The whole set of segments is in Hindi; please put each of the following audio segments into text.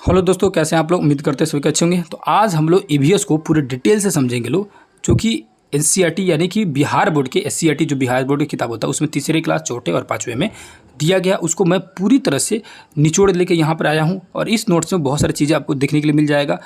हेलो दोस्तों, कैसे हैं आप लोग। उम्मीद करते हैं सभी अच्छे होंगे। तो आज हम लोग ईवीएस को पूरे डिटेल से समझेंगे लोग, जो कि एनसीईआरटी यानी कि बिहार बोर्ड के एससीईआरटी जो बिहार बोर्ड की किताब होता है उसमें तीसरी क्लास चौथे और पाँचवें में दिया गया, उसको मैं पूरी तरह से निचोड़ लेके यहाँ पर आया हूँ। और इस नोट्स में बहुत सारी चीज़ें आपको देखने के लिए मिल जाएगा।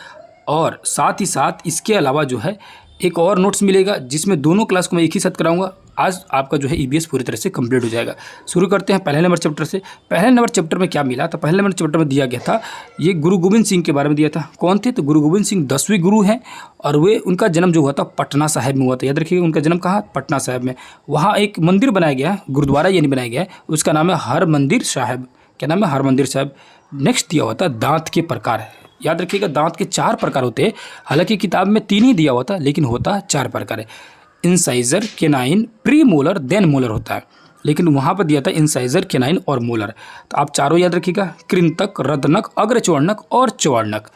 और साथ ही साथ इसके अलावा जो है एक और नोट्स मिलेगा जिसमें दोनों क्लास को मैं एक ही साथ कराऊंगा। आज आपका जो है ईवीएस पूरी तरह से कंप्लीट हो जाएगा। शुरू करते हैं पहले नंबर चैप्टर से। पहले नंबर चैप्टर में क्या मिला, तो पहले नंबर चैप्टर में दिया गया था, ये गुरु गोविंद सिंह के बारे में दिया था। कौन थे, तो गुरु गोविंद सिंह 10वें गुरु हैं और वे उनका जन्म जो हुआ था पटना साहिब में हुआ था। याद रखिएगा, उनका जन्म कहाँ, पटना साहिब में। वहाँ एक मंदिर बनाया गया है, गुरुद्वारा यानी बनाया गया है, उसका नाम है हरमंदिर साहिब। क्या नाम है, हरमंदिर साहिब। नेक्स्ट दिया हुआ था दांत के प्रकार। याद रखिएगा, दांत के 4 प्रकार होते हैं। हालांकि किताब में 3 ही दिया हुआ था, लेकिन होता 4 प्रकार है। Incisor, canine, premolar, then molar होता है, लेकिन वहाँ पर दिया था इंसाइजर, केनाइन और मोलर। तो आप चारों याद रखिएगा, कृंतक, रदनक, अग्रचवर्णक और चवर्णक।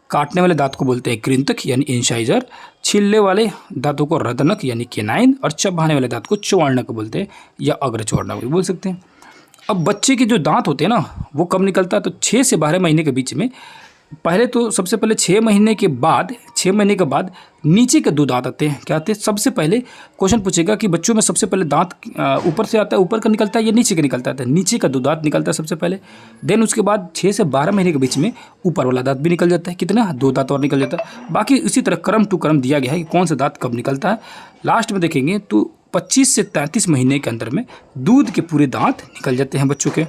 काटने वाले दांत को बोलते हैं कृंतक यानी इंसाइजर, छीलने वाले दांतों को रदनक यानी केनाइन, और चबाने वाले दांत को चवर्णक बोलते हैं या अग्रचवर्णक भी बोल सकते हैं। अब बच्चे के जो दांत होते हैं ना, वो कब निकलता है, तो 6 से 12 महीने के बीच में। पहले तो सबसे पहले 6 महीने के बाद नीचे के 2 दांत आते हैं। क्या आते हैं, सबसे पहले क्वेश्चन पूछेगा कि बच्चों में सबसे पहले दांत ऊपर से आता है, ऊपर का निकलता है या नीचे का निकलता है। नीचे का 2 दांत निकलता है सबसे पहले। देन उसके बाद 6 से 12 महीने के बीच में ऊपर वाला दांत भी निकल जाता है। कितना, 2 दांत और निकल जाता है। बाकी इसी तरह क्रम टू क्रम दिया गया है कि कौन सा दांत कब निकलता है। लास्ट में देखेंगे तो 25 से 33 महीने के अंदर में दूध के पूरे दांत निकल जाते हैं बच्चों के।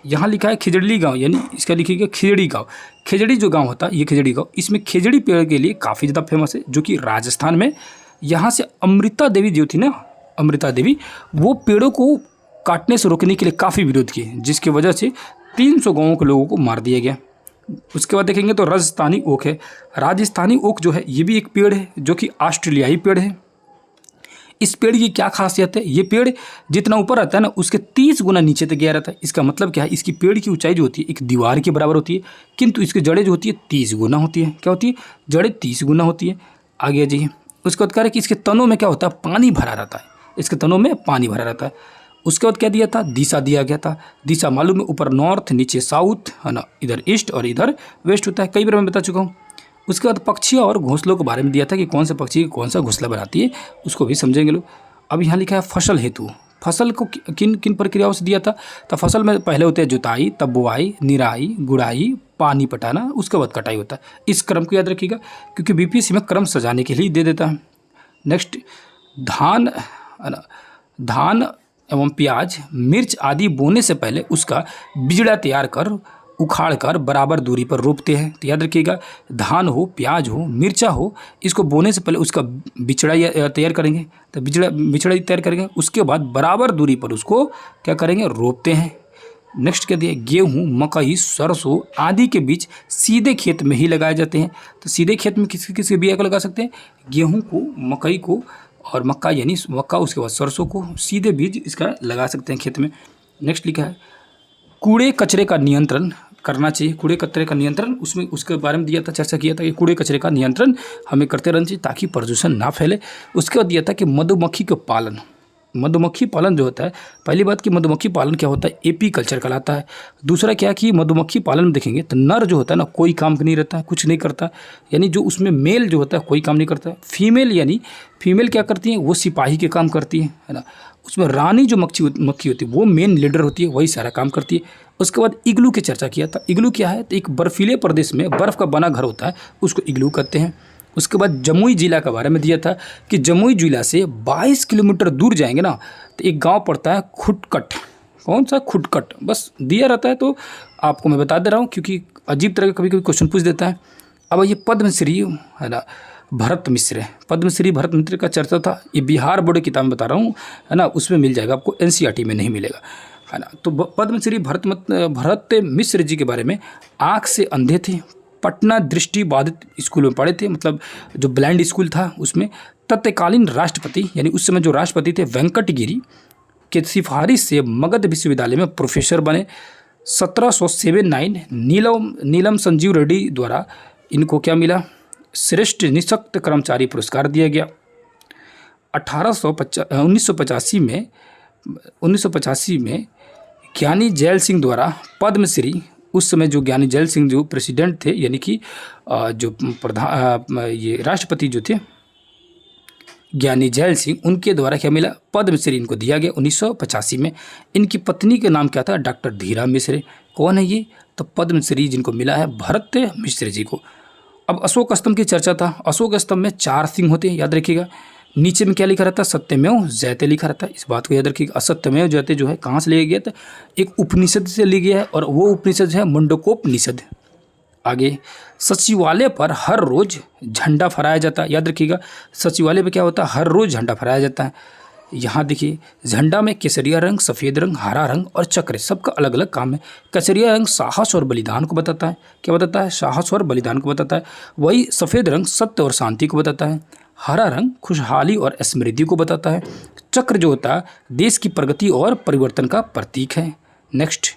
यहाँ लिखा है खिजड़ी गांव, यानी इसका लिखिएगा खिजड़ी गांव। खिजड़ी जो गांव होता है, ये खिजड़ी गांव, इसमें खिजड़ी पेड़ के लिए काफ़ी ज़्यादा फेमस है, जो कि राजस्थान में। यहाँ से अमृता देवी जो थी ना, अमृता देवी, वो पेड़ों को काटने से रोकने के लिए काफ़ी विरोध किए, जिसकी वजह से 300 गाँवों के लोगों को मार दिया गया। उसके बाद देखेंगे तो राजस्थानी ओक है। राजस्थानी ओक जो है ये भी एक पेड़ है, जो कि ऑस्ट्रेलियाई पेड़ है। इस पेड़ की क्या खासियत है, ये पेड़ जितना ऊपर रहता है ना, उसके 30 गुना नीचे तक गया रहता है। इसका मतलब क्या है, इसकी पेड़ की ऊंचाई जो होती है एक दीवार के बराबर होती है, किंतु इसकी जड़ें जो होती है 30 गुना होती है। क्या होती है, जड़ें 30 गुना होती है। आगे जाइए, उसके बाद कह रहे हैं कि इसके तनों में क्या होता है, पानी भरा रहता है। इसके तनों में पानी भरा रहता है। उसके बाद क्या दिया था, दिशा दिया गया था। दिशा मालूम है, ऊपर नॉर्थ, नीचे साउथ है ना, इधर ईस्ट और इधर वेस्ट होता है। कई बार मैं बता चुका हूँ। उसके बाद पक्षी और घोंसलों के बारे में दिया था कि कौन सा पक्षी कौन सा घोंसला बनाती है, उसको भी समझेंगे लोग। अब यहाँ लिखा है फसल हेतु। फसल को किन किन प्रक्रियाओं से दिया था, तो फसल में पहले होते हैं जुताई, तब बुआई, निराई, गुड़ाई, पानी पटाना, उसके बाद कटाई होता है। इस क्रम को याद रखिएगा, क्योंकि बीपीएससी में क्रम सजाने के लिए दे देता है। नेक्स्ट, धान एवं प्याज, मिर्च आदि बोने से पहले उसका बिजड़ा तैयार कर उखाड़ कर बराबर दूरी पर रोपते हैं। तो याद रखिएगा, धान हो, प्याज हो, मिर्चा हो, इसको बोने से पहले उसका बिचड़ा तैयार करेंगे। तो बिचड़ा तैयार करेंगे, उसके बाद बराबर दूरी पर उसको क्या करेंगे, रोपते हैं। नेक्स्ट क्या दिया, गेहूँ, मकई, सरसों आदि के बीज सीधे खेत में ही लगाए जाते हैं। तो सीधे खेत में किसी किसी बिया को लगा सकते हैं, गेहूँ को, मकई को, और मक्का यानी मक्का, उसके बाद सरसों को सीधे बीज इसका लगा सकते हैं खेत में। नेक्स्ट लिखा है कूड़े कचरे का नियंत्रण करना चाहिए। कूड़े कचरे का नियंत्रण, उसमें उसके बारे में दिया था, चर्चा किया था कि कूड़े कचरे का नियंत्रण हमें करते रहना चाहिए ताकि प्रदूषण ना फैले। उसके बाद दिया था कि मधुमक्खी का पालन। मधुमक्खी पालन जो होता है, पहली बात कि मधुमक्खी पालन क्या होता है, एपी कल्चर कहलाता है। दूसरा क्या कि मधुमक्खी पालन में देखेंगे तो नर जो होता है ना, कोई काम नहीं रहता है, कुछ नहीं करता, यानी जो उसमें मेल जो होता है कोई काम नहीं करता है। फीमेल यानी फीमेल क्या करती हैं, वो सिपाही के काम करती है ना। उसमें रानी जो मक्खी होती है वो मेन लीडर होती है, वही सारा काम करती है। उसके बाद इग्लू की चर्चा किया था। इग्लू क्या है, तो एक बर्फीले प्रदेश में बर्फ़ का बना घर होता है, उसको इग्लू कहते हैं। उसके बाद जमुई जिला के बारे में दिया था कि जमुई जिला से 22 किलोमीटर दूर जाएंगे ना, तो एक गांव पड़ता है खुटकट। कौन सा, खुटकट, बस दिया रहता है तो आपको मैं बता दे रहा हूँ, क्योंकि अजीब तरह का कभी कभी क्वेश्चन पूछ देता है। अब ये पद्मश्री है ना, भरत मिश्र, पद्मश्री भरत मिश्र का चर्चा था। ये बिहार बोर्ड की किताब में बता रहा हूँ है ना, उसमें मिल जाएगा आपको, एनसीईआरटी में नहीं मिलेगा है ना। तो पद्मश्री भरत मिश्र जी के बारे में, आँख से अंधे थे, पटना दृष्टि बाधित स्कूल में पढ़े थे, मतलब जो ब्लाइंड स्कूल था उसमें। तत्कालीन राष्ट्रपति यानी उस समय जो राष्ट्रपति थे वेंकटगिरी के सिफारिश से मगध विश्वविद्यालय में प्रोफेसर बने। 1779 नीलम संजीव रेड्डी द्वारा इनको क्या मिला, श्रेष्ठ निःशक्त कर्मचारी पुरस्कार दिया गया। 1985 में ज्ञानी जैल सिंह द्वारा पद्मश्री उस समय जो ज्ञानी जैल सिंह जो प्रेसिडेंट थे, यानी कि जो ये राष्ट्रपति जो थे ज्ञानी जैल सिंह, उनके द्वारा क्या मिला, पद्मश्री इनको दिया गया 1985 में। इनकी पत्नी का नाम क्या था, डॉक्टर धीरा मिश्र। कौन है ये, तो पद्मश्री जिनको मिला है भरत मिश्र जी को। अब अशोक स्तंभ की चर्चा था। अशोक स्तंभ में 4 सिंह होते हैं, याद रखिएगा। नीचे में क्या लिखा रहता है, सत्यमेव जयते लिखा रहता है, इस बात को याद रखिएगा। असत्यमेव जयते जो है कहाँ से लिया गया था, एक उपनिषद से लिया गया है, और वो उपनिषद है मुंडकोपनिषद। आगे, सचिवालय पर हर रोज झंडा फहराया जाता है, याद रखिएगा। सचिवालय पे क्या होता है, हर रोज झंडा फहराया जाता है। यहाँ देखिए, झंडा में केसरिया रंग, सफ़ेद रंग, हरा रंग और चक्र, सबका अलग अलग काम है। केसरिया रंग साहस और बलिदान को बताता है, क्या बताता है, साहस और बलिदान को बताता है। वही सफ़ेद रंग सत्य और शांति को बताता है। हरा रंग खुशहाली और समृद्धि को बताता है। चक्र जो होता है देश की प्रगति और परिवर्तन का प्रतीक है। नेक्स्ट,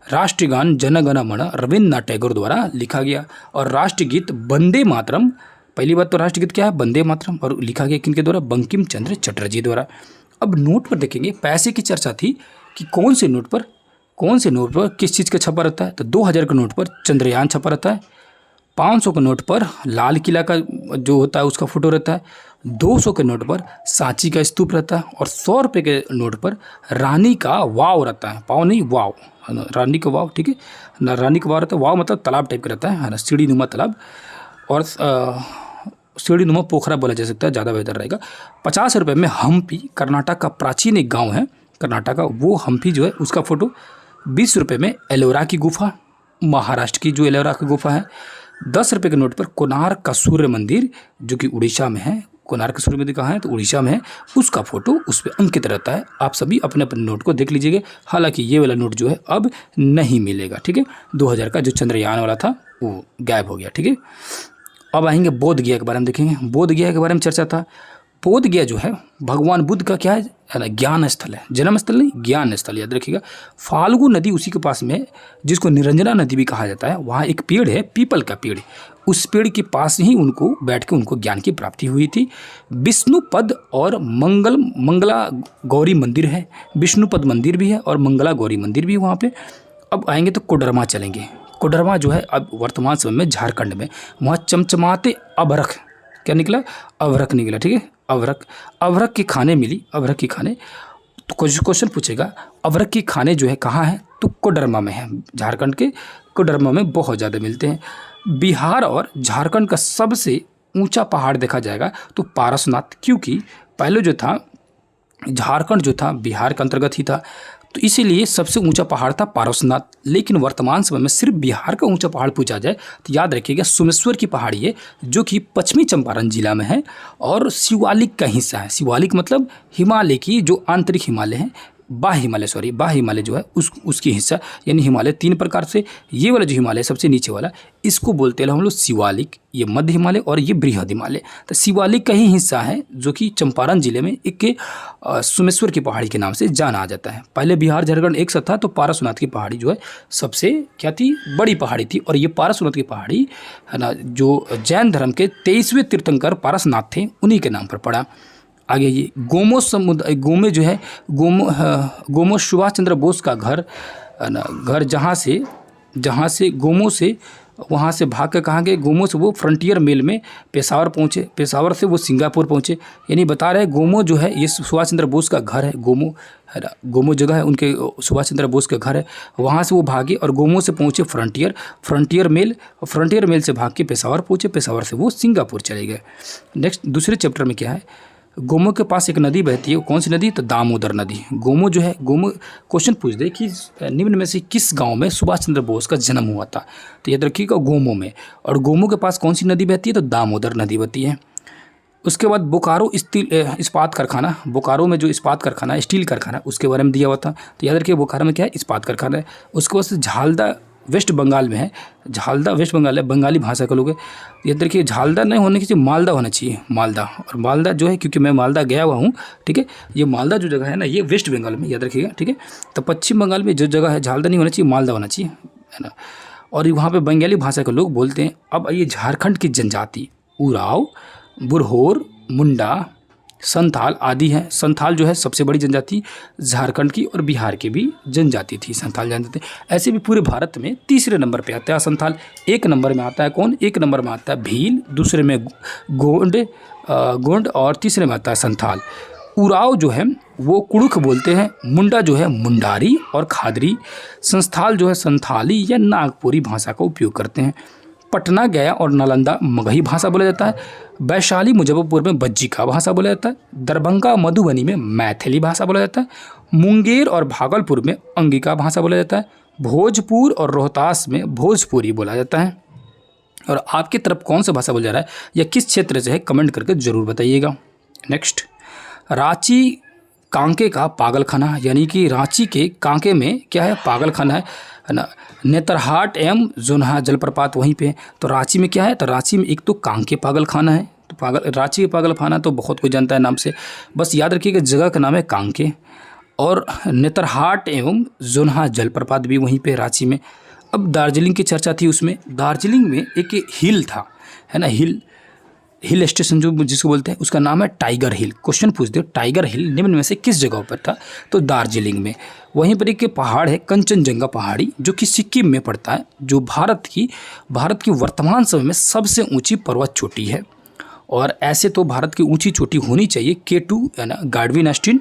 राष्ट्रगान जन गण मन रविन्द्रनाथ टैगोर द्वारा लिखा गया, और राष्ट्रगीत वंदे मातरम। पहली बात तो राष्ट्रगीत क्या है, वंदे मातरम, और लिखा गया किनके द्वारा, बंकिम चंद्र चटर्जी द्वारा। अब नोट पर देखेंगे, पैसे की चर्चा थी कि कौन से नोट पर किस चीज़ का छपा रहता है, तो 2000 के नोट पर चंद्रयान छपा रहता है। 500 के नोट पर लाल किला का जो होता है उसका फोटो रहता है। 200 के नोट पर सांची का स्तूप रहता है, और 100 रुपये के नोट पर रानी का वाव रहता है, पाव नहीं वाव, है ना, रानी का वाव, ठीक है ना, रानी का वाव रहता है। वाव मतलब तालाब टाइप का रहता है ना, सीढ़ी नुमा तालाब, और सीढ़ी नुमा पोखरा बोला जा सकता है, ज़्यादा बेहतर रहेगा। 50 रुपये में हम्पी, कर्नाटक का प्राचीन एक गाँव है कर्नाटक का, वो हम्पी जो है उसका फोटो। 20 रुपये में एलोरा की गुफा, महाराष्ट्र की जो एलोरा की गुफा है। 10 रुपये के नोट पर कोणार्क का सूर्य मंदिर जो कि उड़ीसा में है। कोणार्क का सूर्य मंदिर कहाँ है, तो उड़ीसा में है, उसका फोटो उस पर अंकित रहता है। आप सभी अपने अपने नोट को देख लीजिएगा। हालांकि ये वाला नोट जो है अब नहीं मिलेगा, ठीक है। 2000 का जो चंद्रयान वाला था वो गायब हो गया, ठीक है। अब आएंगे बोध गया के बारे में देखेंगे। बोध गया के बारे में चर्चा था। बोध गया जो है भगवान बुद्ध का क्या है ना, ज्ञान स्थल है, जन्म स्थल नहीं, ज्ञान स्थल, याद रखिएगा। फाल्गु नदी उसी के पास में, जिसको निरंजना नदी भी कहा जाता है, वहाँ एक पेड़ है, पीपल का पेड़। उस पेड़ के पास ही उनको बैठ के उनको ज्ञान की प्राप्ति हुई थी। विष्णुपद और मंगला गौरी मंदिर है, विष्णुपद मंदिर भी है और मंगला गौरी मंदिर भी है वहाँ पे। अब आएंगे तो कोडरमा चलेंगे। कोडरमा जो है अब वर्तमान समय में झारखंड में, वहाँ चमचमाते अभरख, क्या निकला, अभरख निकला, ठीक है। अभरख की खाने मिली, अभरख की खाने। तो क्वेश्चन पूछेगा, अभरख की खाने जो है कहाँ है, तो कोडरमा में है, झारखंड के कोडरमा में बहुत ज़्यादा मिलते हैं। बिहार और झारखंड का सबसे ऊंचा पहाड़ देखा जाएगा तो पारसनाथ, क्योंकि पहले जो था झारखंड जो था बिहार के अंतर्गत ही था, तो इसीलिए सबसे ऊंचा पहाड़ था पारसनाथ। लेकिन वर्तमान समय में सिर्फ बिहार का ऊंचा पहाड़ पूछा जाए तो याद रखिएगा सोमेश्वर की पहाड़ी है, जो कि पश्चिमी चंपारण जिला में है और शिवालिक का हिस्सा है। शिवालिक मतलब हिमालय की जो आंतरिक हिमालय है, बाह्य हिमालय जो है उसकी हिस्सा, यानी हिमालय 3 प्रकार से। ये वाला जो हिमालय सबसे नीचे वाला, इसको बोलते हैं हम लोग शिवालिक, ये मध्य हिमालय और ये बृहद हिमालय। तो शिवालिक का ही हिस्सा है जो कि चंपारण जिले में एक सोमेश्वर की पहाड़ी के नाम से जाना आ जाता है। पहले बिहार झारखंड एक साथ था, तो पारसनाथ की पहाड़ी जो है सबसे क्या थी, बड़ी पहाड़ी थी। और ये पारसनाथ की पहाड़ी है ना, जो जैन धर्म के 23वें तीर्थंकर पारसनाथ थे, उन्हीं के नाम पर पड़ा। आगे ये गोमो समुद्र, गोमे जो है गोमो सुभाष चंद्र बोस का घर ना, घर जहाँ से गोमो से वहाँ से भाग कर कहाँ गए, गोमो से वो फ्रंटियर मेल में पेशावर पहुँचे, पेशावर से वो सिंगापुर पहुँचे। यानी बता रहे हैं गोमो जो है ये सुभाष चंद्र बोस का घर है, गोमो है ना, गोमो जगह है उनके, सुभाष चंद्र बोस का घर है। वहाँ से वो भागे और गोमो से पहुँचे फ्रंटियर मेल से भाग के पेशावर पहुँचे, पेशावर से वो सिंगापुर चले गए। नेक्स्ट दूसरे चैप्टर में क्या है, गोमो के पास एक नदी बहती है, कौन सी नदी, तो दामोदर नदी। गोमो जो है, गोमो क्वेश्चन पूछ दे कि निम्न में से किस गांव में सुभाष चंद्र बोस का जन्म हुआ था, तो याद रखिएगा गोमो में। और गोमो के पास कौन सी नदी बहती है, तो दामोदर नदी बहती है। उसके बाद बोकारो इस्पात कारखाना, बोकारो में जो इस्पात कारखाना है, स्टील कारखाना, उसके बारे में दिया हुआ था, तो याद रखिए बोकारो में क्या है, इस्पात कारखाना है। उसके बाद झालदा वेस्ट बंगाल में है, झालदा वेस्ट बंगाल है, बंगाली भाषा का लोग है। ये देखिए झालदा नहीं होने की चाहिए, मालदा होना चाहिए, मालदा। और मालदा जो है, क्योंकि मैं मालदा गया हुआ हूँ, ठीक है, ये मालदा जो जगह है ना, ये वेस्ट बंगाल में, याद रखिएगा, ठीक है। तो पश्चिम बंगाल में जो जगह है, झालदा नहीं होना चाहिए, मालदा होना चाहिए, है ना। और वहाँ पे बंगाली भाषा के लोग बोलते हैं। अब ये झारखंड की जनजाति उराव, बुरहोर, मुंडा, संथाल आदि हैं। संथाल जो है सबसे बड़ी जनजाति झारखंड की और बिहार की भी जनजाति थी, संथाल जनजाति। ऐसे भी पूरे भारत में तीसरे नंबर पे आता है संथाल। एक नंबर में आता है कौन? एक नंबर में आता है भील, दूसरे में गोंड और तीसरे में आता है संथाल। उराव जो है वो कुड़ुख बोलते हैं, मुंडा जो है मुंडारी और खादरी, संस्थाल जो है संथाली या नागपुरी भाषा का उपयोग करते हैं। पटना, गया और नालंदा मगही भाषा बोला जाता है। वैशाली, मुजफ्फरपुर में बज्जिका भाषा बोला जाता है। दरभंगा, मधुबनी में मैथिली भाषा बोला जाता है। मुंगेर और भागलपुर में अंगिका भाषा बोला जाता है। भोजपुर और रोहतास में भोजपुरी बोला जाता है। और आपकी तरफ कौन सा भाषा बोला जा रहा है या किस क्षेत्र से है, कमेंट करके ज़रूर बताइएगा। नेक्स्ट, रांची कांके का पागलखाना, यानी कि रांची के कांके में क्या है? पागलखाना है ना। नेतरहाट एवं जोन्हा जलप्रपात वहीं पे है। तो रांची में क्या है? तो रांची में एक तो कांके पागलखाना है। तो रांची के पागलखाना तो बहुत कोई जानता है नाम से, बस याद रखिएगा जगह का नाम है कांके। और नेतरहाट एवं जोन्हा जलप्रपात भी वहीं पे रांची में। अब दार्जिलिंग की चर्चा थी, उसमें दार्जिलिंग में एक हिल था, है ना, हिल स्टेशन जो जिसको बोलते हैं, उसका नाम है टाइगर हिल। क्वेश्चन पूछ दो, टाइगर हिल निम्न में से किस जगह पर था? तो दार्जिलिंग में। वहीं पर एक पहाड़ है कंचनजंगा पहाड़ी, जो कि सिक्किम में पड़ता है, जो भारत की वर्तमान समय में सबसे ऊंची पर्वत चोटी है। और ऐसे तो भारत की ऊंची चोटी होनी चाहिए K2, है ना, गार्डविन अस्टीन,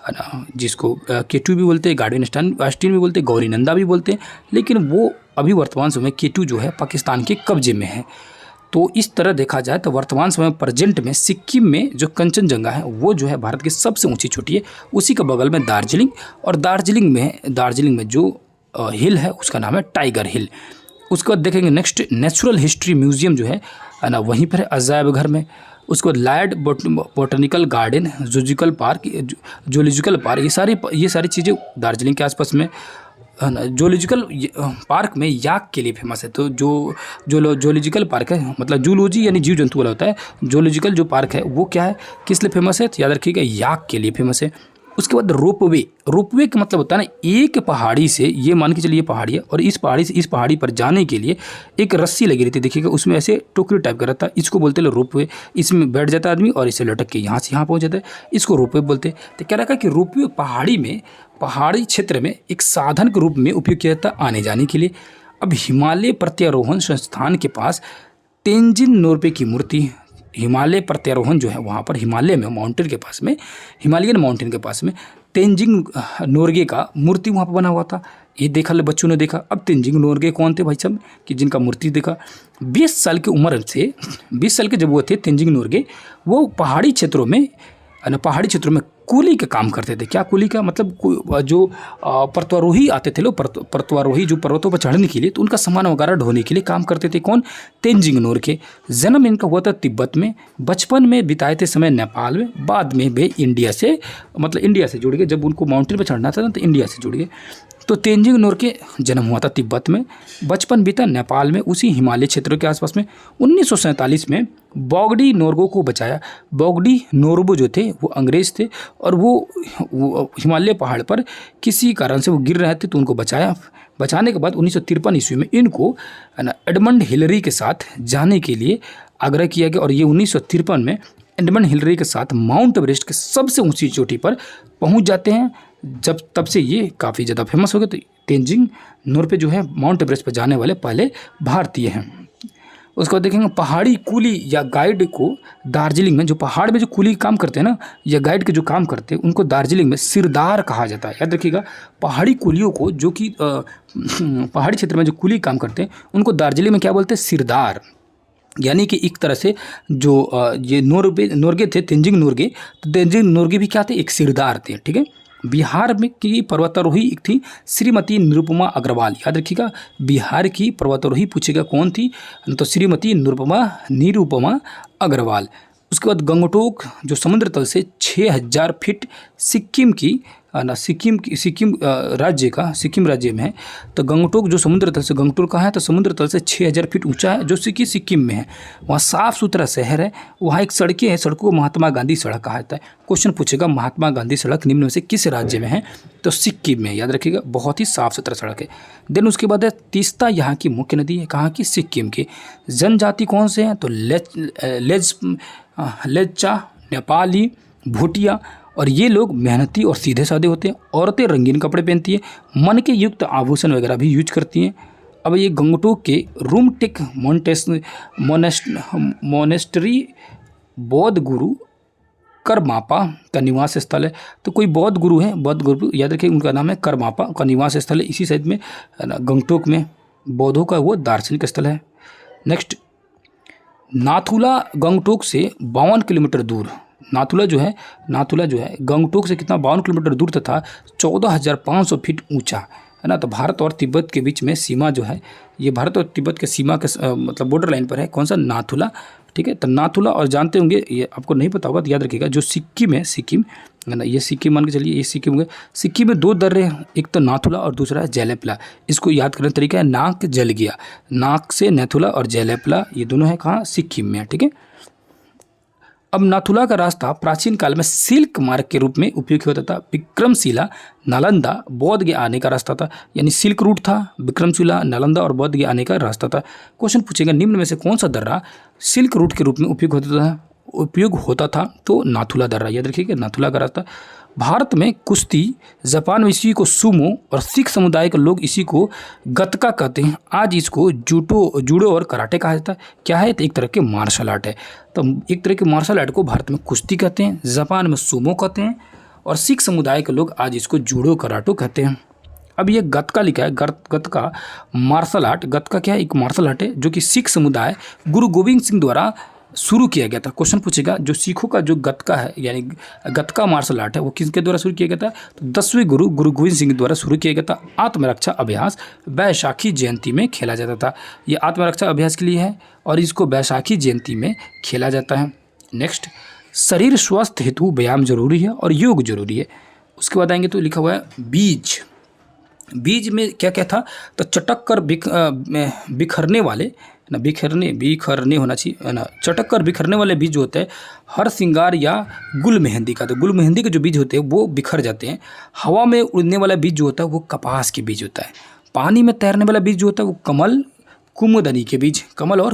है ना, जिसको K2 भी बोलते हैं, गार्डविन अस्टीन भी बोलते हैं, गौरीनंदा भी बोलते हैं, लेकिन वो अभी वर्तमान समय K2 जो है पाकिस्तान के कब्जे में है। तो इस तरह देखा जाए तो वर्तमान समय प्रेजेंट में सिक्किम में जो कंचनजंगा है वो जो है भारत की सबसे ऊंची चोटी है। उसी के बगल में दार्जिलिंग, और दार्जिलिंग में जो हिल है उसका नाम है टाइगर हिल। उसके बाद देखेंगे नेक्स्ट, नेचुरल हिस्ट्री म्यूजियम जो है ना, वहीं पर है अजायब घर में। उसके बाद Lloyd botanical garden, zoological park, ये सारी चीज़ें दार्जिलिंग के आसपास में, है ना। जूलॉजिकल पार्क में याक के लिए फेमस है। तो जो जूलॉजिकल पार्क है, मतलब जूलॉजी यानी जीव जंतु वाला होता है, जूलॉजिकल जो पार्क है वो क्या है, किस लिए फेमस है? तो याद रखिएगा याक के लिए फेमस है। उसके बाद रोपवे का मतलब होता है ना, एक पहाड़ी से, ये मान के चलिए पहाड़ी है, और इस पहाड़ी से इस पहाड़ी पर जाने के लिए एक रस्सी लगी रहती है, देखिएगा उसमें ऐसे टोकरी टाइप का रहता है, इसको बोलते हैं रोपवे। इसमें बैठ जाता है आदमी और इसे लटक के यहाँ से यहाँ पहुँच जाता है, इसको रोपवे बोलते हैं। तो क्या रखा कि रोपवे पहाड़ी क्षेत्र में एक साधन के रूप में उपयोग किया जाता है आने जाने के लिए। अब हिमालय प्रत्यारोहण संस्थान के पास तेंजिन नोर्गे की मूर्ति, हिमालय प्रत्यारोहण जो है वहाँ पर हिमालयन माउंटेन के पास में तेंजिंग नोर्गे का मूर्ति वहाँ पर बना हुआ था। ये देखा ले बच्चों ने देखा। अब तेंजिंग नोर्गे कौन थे भाई साहब, कि जिनका मूर्ति देखा? 20 साल की उम्र से, 20 साल के जब वो थे तेंजिंग नोर्गे, वो पहाड़ी क्षेत्रों में कूली का काम करते थे। क्या कूली का मतलब? जो पर्वतारोही आते थे लोग, पर्वतारोही जो पर्वतों पर चढ़ने के लिए, तो उनका सामान वगैरह ढोने के लिए काम करते थे। कौन? तेंजिंग नोर्गे। जन्म इनका हुआ था तिब्बत में, बचपन में बिताए थे समय नेपाल में, बाद में वे इंडिया से जुड़ गए। जब उनको माउंटेन पर चढ़ना था ना, तो इंडिया से जुड़ गए। तो तेंजिंग नोर्गे जन्म हुआ था तिब्बत में, बचपन बीता नेपाल में, उसी हिमालय क्षेत्रों के आसपास में। 1947 में बोगडी नोर्गो को बचाया। बोगडी नोर्गो जो थे वो अंग्रेज थे, और वो हिमालय पहाड़ पर किसी कारण से वो गिर रहे थे, तो उनको बचाने के बाद 1953 ईस्वी में इनको एडमंड हिलरी के साथ जाने के लिए आग्रह किया गया। और ये 1953 में एडमंड हिलरी के साथ माउंट एवरेस्ट के सबसे ऊंची चोटी पर पहुंच जाते हैं। तब से ये काफ़ी ज़्यादा फेमस हो गए। तो तेंजिंग नोर्गे जो है माउंट एवरेस्ट पर जाने वाले पहले भारतीय हैं। उसके बाद देखेंगे पहाड़ी कूली या गाइड को दार्जिलिंग में, जो पहाड़ में जो कूली काम करते हैं ना, या गाइड के जो काम करते हैं, उनको दार्जिलिंग में सिरदार कहा जाता है। याद रखिएगा, पहाड़ी कूलियों को, जो कि पहाड़ी क्षेत्र में जो कूली काम करते हैं, उनको दार्जिलिंग में क्या बोलते हैं? सिरदार। यानी कि एक तरह से जो ये नोर्गे थे, तेंजिंग नोर्गे, तो तेंजिंग नोर्गे भी क्या थे? एक सिरदार थे। ठीक है। बिहार में की पर्वतारोही एक थी श्रीमती निरुपमा अग्रवाल। याद रखिएगा, बिहार की पर्वतारोही पूछेगा कौन थी, तो श्रीमती निरुपमा अग्रवाल। उसके बाद गंगटोक जो समुद्र तल से 6000 फीट सिक्किम राज्य में है। तो गंगटोक जो समुद्र तल से, गंगटोक कहाँ है? तो समुद्र तल से 6000 फीट ऊंचा है, जो कि सिक्किम में है। वहाँ साफ़ सुथरा शहर है, वहाँ एक सड़कें हैं, सड़कों को महात्मा गांधी सड़क कहा जाता है। क्वेश्चन पूछेगा महात्मा गांधी सड़क निम्न में से किस राज्य में है? तो सिक्किम में। याद रखिएगा, बहुत ही साफ़ सुथरा सड़क है। देन उसके बाद है तीस्ता, यहाँ की मुख्य नदी है। कहाँ की? सिक्किम की। जनजाति कौन से हैं? तो लेप्चा, नेपाली, भूटिया, और ये लोग मेहनती और सीधे साधे होते हैं। औरतें रंगीन कपड़े पहनती हैं, मन के युक्त आभूषण वगैरह भी यूज करती हैं। अब ये गंगटोक के रूमटेक मोनेस्ट्री बौद्ध गुरु करमापा का निवास स्थल है। तो कोई बौद्ध गुरु है, बौद्ध गुरु याद रखिए, उनका नाम है करमापा का निवास स्थल है। इसी साइड में गंगटोक में बौद्धों का वो दार्शनिक स्थल है। नेक्स्ट, नाथुला गंगटोक से 52 किलोमीटर दूर। नाथुला जो है गंगटोक से कितना 52 किलोमीटर दूर तथा 14,500 फीट ऊंचा है ना। तो भारत और तिब्बत के बीच में सीमा जो है, ये भारत और तिब्बत के सीमा के मतलब बॉर्डर लाइन पर है। कौन सा? नाथुला। ठीक है, तो नाथुला, और जानते होंगे, ये आपको नहीं पता होगा तो याद रखिएगा, जो सिक्किम है ना, ये सिक्किम मान के चलिए, ये सिक्किम सिक्किम में 2 दर्रे हैं, एक तो नाथुला और दूसरा है जैलेपला। इसको याद करने का तरीका है नाक जल गया, नाक से नाथुला और जैलेपला, ये दोनों है कहाँ? सिक्किम में है। ठीक है, अब नाथुला का रास्ता प्राचीन काल में सिल्क मार्ग के रूप में उपयोग होता था। विक्रमशिला, नालंदा, बौद्ध के आने का रास्ता था, यानी सिल्क रूट था, विक्रमशिला, नालंदा और बौद्ध के आने का रास्ता था। क्वेश्चन पूछेगा, निम्न में से कौन सा दर्रा सिल्क रूट के रूप में उपयोग होता था? तो नाथुला दर्रा, याद रखिएगा, नाथुला का रास्ता। भारत में कुश्ती, जापान में इसी को सुमो, और सिख समुदाय के लोग इसी को गतका कहते हैं। आज इसको जूडो और कराटे कहा जाता है। क्या है? तो एक तरह के मार्शल आर्ट है। तो एक तरह के मार्शल आर्ट को भारत में कुश्ती कहते हैं, जापान में सुमो कहते हैं, और सिख समुदाय के लोग आज इसको जूडो कराटो कहते हैं। अब ये गतका लिखा है, गतका मार्शल आर्ट। गतका क्या है? एक मार्शल आर्ट है जो कि सिख समुदाय गुरु गोविंद सिंह द्वारा शुरू किया गया था। क्वेश्चन पूछेगा, जो सिखों का जो गतका है, यानी गतका मार्शल आर्ट है, वो किसके द्वारा शुरू किया गया था? तो 10वें गुरु गोविंद सिंह द्वारा शुरू किया गया था। आत्मरक्षा अभ्यास बैसाखी जयंती में खेला जाता था। ये आत्मरक्षा अभ्यास के लिए है और इसको बैसाखी जयंती में खेला जाता है। नेक्स्ट, शरीर स्वस्थ हेतु व्यायाम जरूरी है और योग जरूरी है। उसके बाद आएंगे तो लिखा हुआ है बीज। बीज में क्या क्या था? तो चटक कर बिखरने वाले ना, बिखरने होना चाहिए है ना, चटक कर बिखरने वाले बीज जो होते हैं, हर श्रृंगार या गुल मेहंदी का, तो गुल मेहंदी के जो बीज होते हैं वो बिखर जाते हैं। हवा में उड़ने वाला बीज जो होता है वो कपास के बीज होता है। पानी में तैरने वाला बीज जो होता है वो कमल और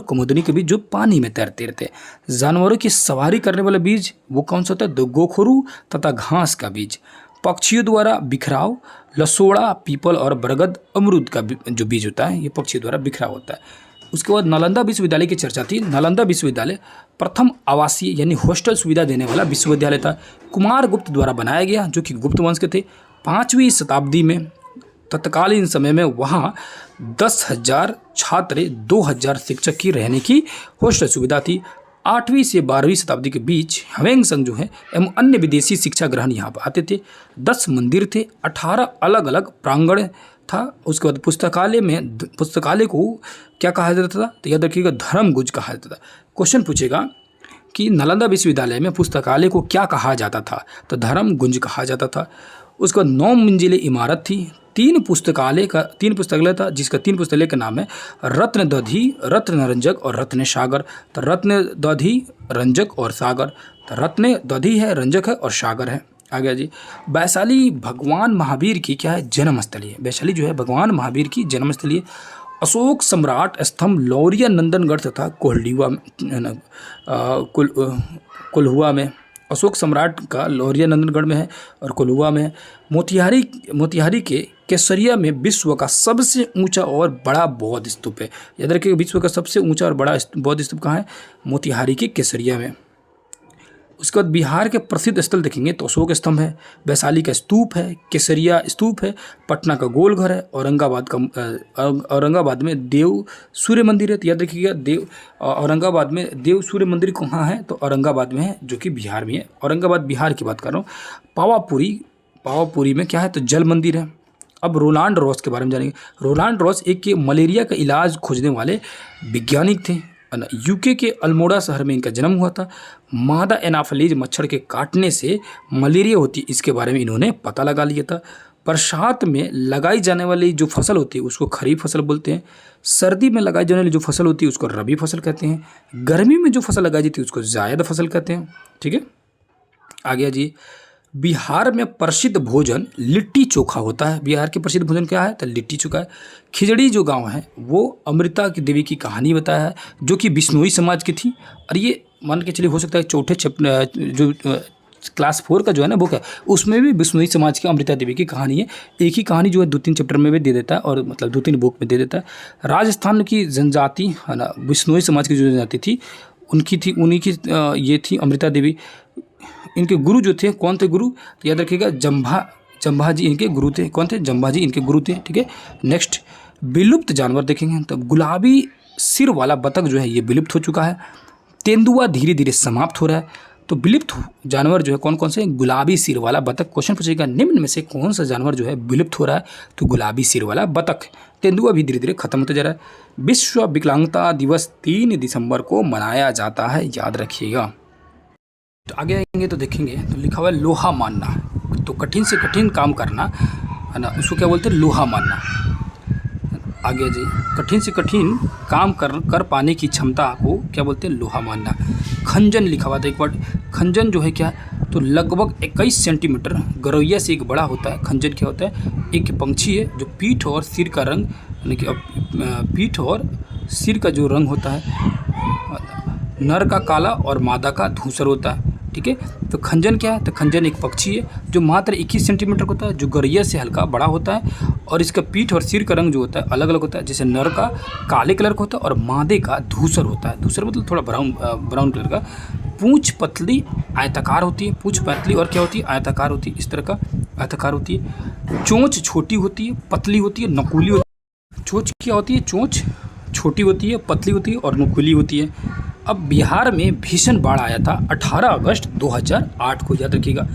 कुमुदनी के बीज जो पानी में तैरते रहते हैं। जानवरों की सवारी करने वाला बीज वो कौन सा होता है? तो गोखरू तथा घास का बीज। पक्षियों द्वारा बिखराव, लसोड़ा, पीपल और बरगद, अमरूद का जो बीज होता है ये पक्षियों द्वारा बिखराव होता है। उसके बाद नालंदा विश्वविद्यालय की चर्चा थी। नालंदा विश्वविद्यालय प्रथम आवासीय यानी हॉस्टल सुविधा देने वाला विश्वविद्यालय था। कुमार गुप्त द्वारा बनाया गया, जो कि गुप्त वंश के थे। 5वीं शताब्दी में तत्कालीन समय में वहाँ 10,000 छात्र, 2,000 शिक्षक की रहने की हॉस्टल सुविधा थी। 8वीं से 12वीं शताब्दी के बीच ह्वेंगसंग जो है एवं अन्य विदेशी शिक्षा ग्रहण यहाँ पर आते थे। 10 मंदिर थे, 18 अलग अलग प्रांगण था। उसके बाद पुस्तकालय को क्या कहा जाता था? तो याद रखिएगा, धर्मगुज कहा जाता था। क्वेश्चन पूछेगा कि नालंदा विश्वविद्यालय में पुस्तकालय को क्या कहा जाता था? तो धर्मगुंज कहा जाता था। उसके बाद 9 मंजिले इमारत थी। 3 पुस्तकालय था, जिसका 3 पुस्तकालय का नाम है रत्नदधि, रत्नरंजक और रत्नसागर। तो रत्नदधि, रंजक और सागर। तो रत्नदधि है, रंजक है और सागर है। आ गया जी। वैशाली भगवान महावीर की क्या है? जन्मस्थली है। वैशाली जो है भगवान महावीर की जन्मस्थली है। अशोक सम्राट स्तंभ लौरिया नंदनगढ़ तथा कोल्हुआ में। अशोक सम्राट का लौरिया नंदनगढ़ में है और कोल्हुआ में है। मोतिहारी के केसरिया में विश्व का सबसे ऊंचा और बड़ा बौद्ध स्तूप है। याद रखिएगा, विश्व का सबसे ऊंचा और बड़ा बौद्ध स्तूप कहाँ है? मोतिहारी के केसरिया में। उसके बाद बिहार के प्रसिद्ध स्थल देखेंगे तो अशोक स्तंभ है, वैशाली का स्तूप है, केसरिया स्तूप है, पटना का गोलघर है, औरंगाबाद में देव सूर्य मंदिर है। तो याद रखिएगा, औरंगाबाद में देव सूर्य मंदिर कहाँ है? तो औरंगाबाद में है, जो कि बिहार में है। औरंगाबाद बिहार की बात कर रहा हूँ। पावापुरी में क्या है? तो जल मंदिर है। अब रोनाल्ड रॉस के बारे में जानेंगे। रोनाल्ड रॉस एक मलेरिया का इलाज खोजने वाले वैज्ञानिक थे। यूके के अल्मोड़ा शहर में इनका जन्म हुआ था। मादा एनाफिलीज मच्छर के काटने से मलेरिया होती, इसके बारे में इन्होंने पता लगा लिया था। बरसात में लगाई जाने वाली जो फसल होती है उसको खरीफ फसल बोलते हैं। सर्दी में लगाई जाने वाली जो फसल होती है उसको रबी फसल कहते हैं। गर्मी में जो फसल लगाई जाती है उसको जायद फसल कहते हैं। ठीक है, आ गया जी। बिहार में प्रसिद्ध भोजन लिट्टी चोखा होता है। बिहार के प्रसिद्ध भोजन क्या है? तो लिट्टी चोखा है। खिजड़ी जो गांव है वो अमृता की देवी की कहानी बताया है, जो कि बिश्नोई समाज की थी। और ये मान के चलिए हो सकता है क्लास 4 का जो है ना बुक है, उसमें भी बिश्नोई समाज की अमृता देवी की कहानी है। एक ही कहानी जो है 2-3 चैप्टर में भी दे देता है, और मतलब 2-3 बुक में दे देता है। राजस्थान की जनजाति है ना, बिश्नोई समाज की जो जनजाति थी उनकी थी, उन्हीं की ये थी अमृता देवी। इनके गुरु जो थे कौन थे गुरु, तो याद रखिएगा जम्भा जी इनके गुरु थे। कौन थे? जम्भा जी इनके गुरु थे। ठीक है, नेक्स्ट विलुप्त जानवर देखेंगे तो गुलाबी सिर वाला बतख जो है ये विलुप्त हो चुका है। तेंदुआ धीरे धीरे समाप्त हो रहा है। तो विलुप्त जानवर जो है कौन कौन से? गुलाबी सिर वाला बतख। क्वेश्चन पूछेगा निम्न में से कौन सा जानवर जो है विलुप्त हो रहा है, तो गुलाबी सिर वाला बतख। तेंदुआ भी धीरे धीरे खत्म होता जा रहा है। विश्व विकलांगता दिवस 3 दिसंबर को मनाया जाता है, याद रखिएगा। तो आगे आएंगे तो देखेंगे तो लिखा हुआ है लोहा मानना। तो कठिन से कठिन काम करना है ना, उसको क्या बोलते हैं? लोहा मानना। आगे जी, कठिन से कठिन काम कर पाने की क्षमता को क्या बोलते हैं? लोहा मानना। खंजन लिखा हुआ था एक वर्ड। खंजन जो है क्या, तो लगभग 21 सेंटीमीटर गरैया से एक बड़ा होता है। खंजन क्या होता है? एक पंछी है जो पीठ और सिर का रंग, यानी कि पीठ और सिर का जो रंग होता है, नर का काला और मादा का धूसर होता है। ठीक है, तो खंजन क्या है? तो खंजन एक पक्षी है जो मात्र 21 सेंटीमीटर का होता है, जो गौरैया से हल्का बड़ा होता है, और इसका पीठ और सिर का रंग जो होता है अलग अलग होता है। जैसे नर का काले कलर का होता है और मादे का धूसर होता है। धूसर मतलब थोड़ा ब्राउन कलर का। पूंछ पतली आयताकार होती है। पूंछ पतली और क्या होती है? आयताकार होती है, इस तरह का आयताकार होती है। चोंच छोटी होती है, पतली होती है, नकुली होती है। चोंच क्या होती है? चोंच छोटी होती है, पतली होती है और नुकीली होती है। अब बिहार में भीषण बाढ़ आया था 18 अगस्त 2008 को, याद रखिएगा।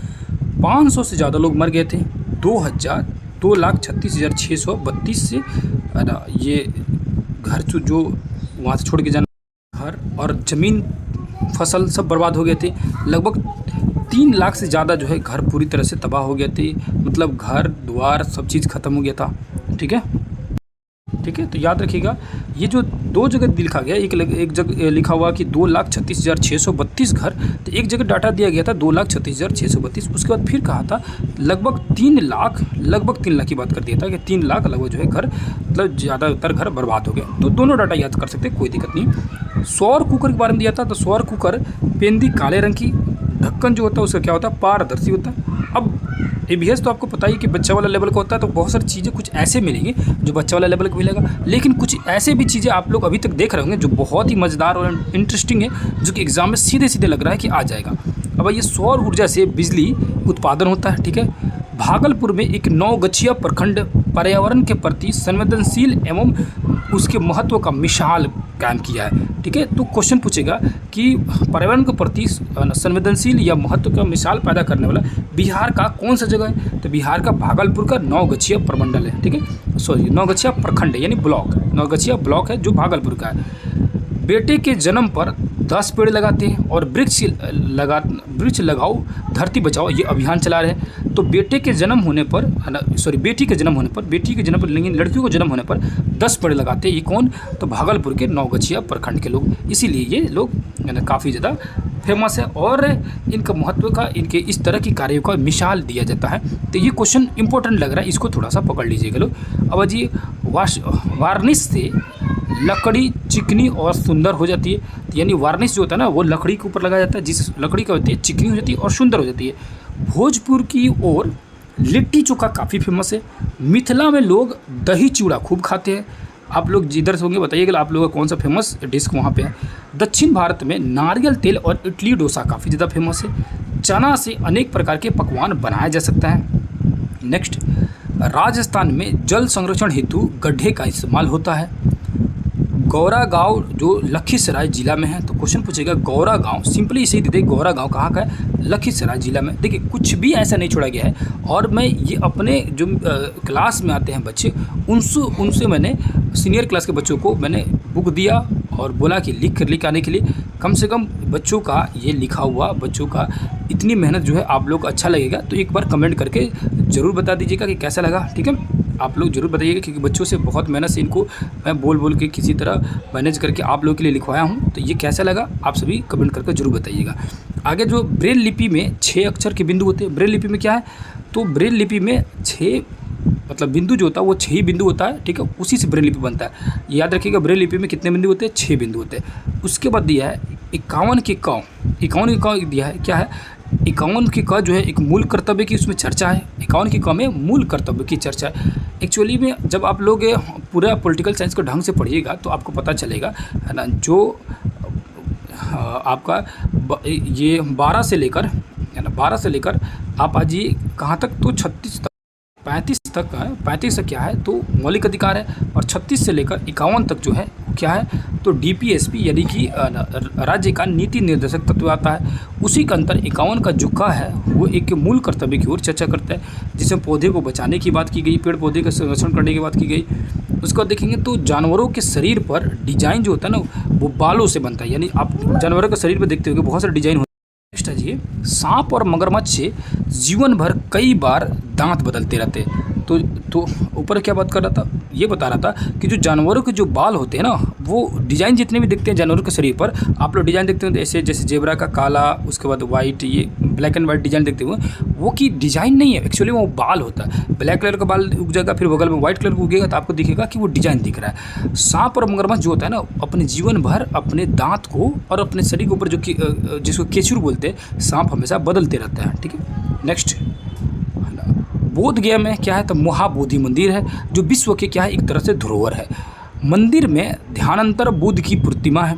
500 से ज़्यादा लोग मर गए थे। 2,36,632 से है ना, ये घर जो वहाँ से छोड़ के जाना, घर और ज़मीन फसल सब बर्बाद हो गए थे। लगभग 3 लाख से ज़्यादा जो है घर पूरी तरह से तबाह हो गए थे। मतलब घर द्वार सब चीज़ ख़त्म हो गया था। ठीक है, ठीक है, तो याद रखिएगा ये जो 2 जगह लिखा गया, एक जगह लिखा हुआ कि 2,36,632 घर, तो एक जगह डाटा दिया गया था 2,36,632। उसके बाद फिर कहा था लगभग 3 लाख की बात कर दिया था कि 3 लाख लगभग जो है घर, मतलब ज़्यादातर घर बर्बाद हो गए। तो दोनों डाटा याद कर सकते हैं, कोई दिक्कत नहीं। सौर कुकर के बारे में दिया था, तो सौर कुकर पेंदी काले रंग की, ढक्कन जो होता है उसका क्या होता है? पारदर्शी होता है। अब EVS तो आपको पता ही कि बच्चा वाला लेवल का होता है, तो बहुत सारी चीज़ें कुछ ऐसे मिलेंगी जो बच्चा वाला लेवल का मिलेगा, लेकिन कुछ ऐसे भी चीज़ें आप लोग अभी तक देख रहे होंगे जो बहुत ही मज़ेदार और इंटरेस्टिंग है, जो कि एग्जाम में सीधे सीधे लग रहा है कि आ जाएगा। अब ये सौर ऊर्जा से बिजली उत्पादन होता है। ठीक है, भागलपुर में एक 9 गछिया प्रखंड पर्यावरण के प्रति संवेदनशील एवं उसके महत्व का मिसाल कायम किया है। ठीक है, तो क्वेश्चन पूछेगा कि पर्यावरण के प्रति संवेदनशील या महत्व का मिसाल पैदा करने वाला बिहार का कौन सा जगह है? तो बिहार का भागलपुर का 9 गछिया प्रमंडल है। ठीक है, सॉरी 9 गछिया प्रखंड है, यानी ब्लॉक। 9 गछिया ब्लॉक है जो भागलपुर का है। बेटे के जन्म पर 10 पेड़ लगाते हैं और वृक्ष लगाओ धरती बचाओ, ये अभियान चला रहे हैं। तो बेटे के जन्म होने पर, बेटी के जन्म पर लेकिन लड़कियों के जन्म होने पर 10 पेड़ लगाते हैं। ये कौन? तो भागलपुर के 9 गछिया प्रखंड के लोग। इसीलिए ये लोग काफ़ी ज़्यादा फेमस है और इनका महत्व का, इनके इस तरह की कार्यों का मिसाल दिया जाता है। तो ये क्वेश्चन इंपॉर्टेंट लग रहा है, इसको थोड़ा सा पकड़ लीजिएगा लोग। अब जी वार्निश से लकड़ी चिकनी और सुंदर हो जाती है। यानी वार्निश जो होता है ना, वो लकड़ी के ऊपर लगाया जाता है, जिस लकड़ी का होती है चिकनी हो जाती है और सुंदर हो जाती है। भोजपुर की ओर लिट्टी चोखा काफ़ी फेमस है। मिथिला में लोग दही चूड़ा खूब खाते हैं। आप लोग जिधर से होंगे बताइएगा आप लोगों का कौन सा फेमस डिश वहाँ पे है। दक्षिण भारत में नारियल तेल और इडली डोसा काफ़ी ज़्यादा फेमस है। चना से अनेक प्रकार के पकवान बनाया जा सकता है। नेक्स्ट, राजस्थान में जल संरक्षण हेतु गड्ढे का इस्तेमाल होता है। गौरा गांव जो लखीसराय जिला में है, तो क्वेश्चन पूछेगा गौरा गांव, सिंपली इसे दे, गौरा गांव कहाँ का है? लखीसराय जिला में। देखिए कुछ भी ऐसा नहीं छोड़ा गया है, और मैं ये अपने जो क्लास में आते हैं बच्चे, उनसे मैंने सीनियर क्लास के बच्चों को मैंने बुक दिया और बोला कि लिख कर लेके आने के लिए। कम से कम बच्चों का ये लिखा हुआ, बच्चों का इतनी मेहनत जो है आप लोग को अच्छा लगेगा, तो एक बार कमेंट करके ज़रूर बता दीजिएगा कि कैसा लगा। ठीक है, आप लोग ज़रूर बताइएगा, क्योंकि बच्चों से बहुत मेहनत से इनको मैं बोल के किसी तरह मैनेज करके आप लोगों के लिए लिखवाया हूँ। तो ये कैसा लगा आप सभी कमेंट करके ज़रूर बताइएगा। आगे जो ब्रेल लिपि में 6 अक्षर के बिंदु होते हैं, ब्रेल लिपि में क्या है? तो ब्रेल लिपि में 6 मतलब बिंदु जो होता है वो 6 ही बिंदु होता है। ठीक है, उसी से ब्रेल लिपि बनता है। याद रखिएगा ब्रेल लिपि में कितने बिंदु होते हैं? 6 बिंदु होते हैं। उसके बाद दिया है 51 के कौ दिया है। क्या है? 51 के क जो है एक मूल कर्तव्य की उसमें चर्चा है। 51 के क में मूल कर्तव्य की चर्चा है। एक्चुअली में जब आप लोग पूरा पॉलिटिकल साइंस को ढंग से पढ़िएगा तो आपको पता चलेगा, है ना, जो आपका ये 12 से लेकर, है ना, 12 से लेकर आप आ जाइए कहाँ तक, तो 36 तक, 35 तक है। 35 से क्या है, तो मौलिक अधिकार है, और 36 से लेकर 51 तक जो है क्या है, तो डीपीएसपी यानी कि राज्य का नीति निर्देशक तत्व आता है। उसी के अंतर 51 का जो का है वो एक मूल कर्तव्य की ओर चर्चा करता है, जिसमें पौधे को बचाने की बात की गई, पेड़ पौधे का संरक्षण करने की बात की गई। उसके बाद देखेंगे तो जानवरों के शरीर पर डिजाइन जो होता है ना वो बालों से बनता है, यानी आप जानवरों के शरीर पर देखते होंगे बहुत सारे डिजाइन होते हैं। नेक्स्ट है जी, सांप और मगरमच्छ जीवन भर कई बार दांत बदलते रहते हैं। तो ऊपर क्या बात कर रहा था, ये बता रहा था कि जो जानवरों के जो बाल होते हैं ना वो डिज़ाइन जितने भी दिखते हैं जानवरों के शरीर पर, आप लोग डिज़ाइन देखते हो ऐसे, जैसे जेबरा का काला, उसके बाद वाइट, ये ब्लैक एंड वाइट डिज़ाइन देखते हुए, वो की डिज़ाइन नहीं है, एक्चुअली वो बाल होता है। ब्लैक कलर का बाल उग जाएगा, फिर बगल में वाइट कलर का उगेगा तो आपको दिखेगा कि वो डिज़ाइन दिख रहा है। सांप और मगरमच्छ जो होता है ना अपने जीवन भर अपने दांत को और अपने शरीर के ऊपर जो जिसको केचुर बोलते हैं, सांप हमेशा बदलते रहता है। ठीक है, नेक्स्ट बोध गया में क्या है, तो महाबोधि मंदिर है जो विश्व के क्या है एक तरह से धरोहर है। मंदिर में ध्यानांतर बुद्ध की प्रतिमा है।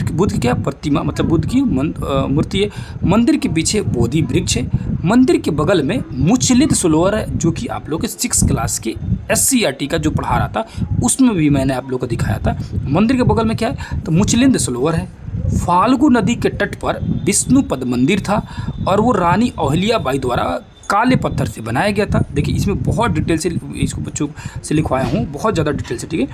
बुद्ध की क्या प्रतिमा, मतलब बुद्ध की मूर्ति है। मंदिर के पीछे बोधि वृक्ष है। मंदिर के बगल में मुचलित सरोवर है, जो कि आप लोग के 6 क्लास के SCERT का जो पढ़ा रहा था उसमें भी मैंने आप लोग को दिखाया था। मंदिर के बगल में क्या है, तो मुचलिंद सरोवर है। फाल्गु नदी के तट पर विष्णुपद मंदिर था और वो रानी अहिल्याबाई द्वारा काले पत्थर से बनाया गया था। देखिए इसमें बहुत डिटेल से इसको बच्चों से लिखवाया हूँ, बहुत ज़्यादा डिटेल से। ठीक है,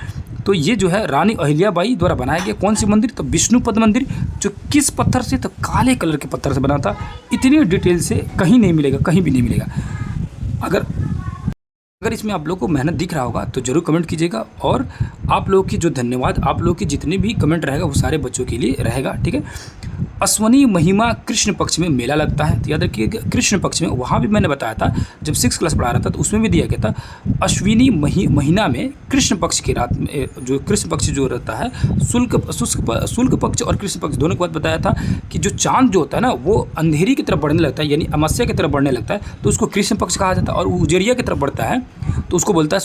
तो ये जो है रानी अहिल्याबाई द्वारा बनाया गया कौन सी मंदिर, तो विष्णुपद मंदिर, जो किस पत्थर से, तो काले कलर के पत्थर से बना था। इतनी डिटेल से कहीं नहीं मिलेगा, कहीं भी नहीं मिलेगा। अगर इसमें आप लोग को मेहनत दिख रहा होगा तो ज़रूर कमेंट कीजिएगा, और आप लोग की जो धन्यवाद, आप लोग की जितने भी कमेंट रहेगा वो सारे बच्चों के लिए रहेगा। ठीक है, अश्वनी महिमा कृष्ण पक्ष में मेला लगता है, तो याद रखिएगा कृष्ण पक्ष में, वहाँ भी मैंने बताया था जब 6 क्लास पढ़ा रहा था तो उसमें भी दिया गया था। अश्विनी महीना में कृष्ण पक्ष की रात में, जो कृष्ण पक्ष जो रहता है, शुक्ल पक्ष और कृष्ण पक्ष दोनों को बात बताया था कि जो चांद जो होता है ना वो अंधेरी की तरफ बढ़ने लगता है, यानी अमावस्या की तरफ बढ़ने लगता है, तो उसको कृष्ण पक्ष कहा जाता है। और उजरिया की तरफ बढ़ता है तो उसको बोलता है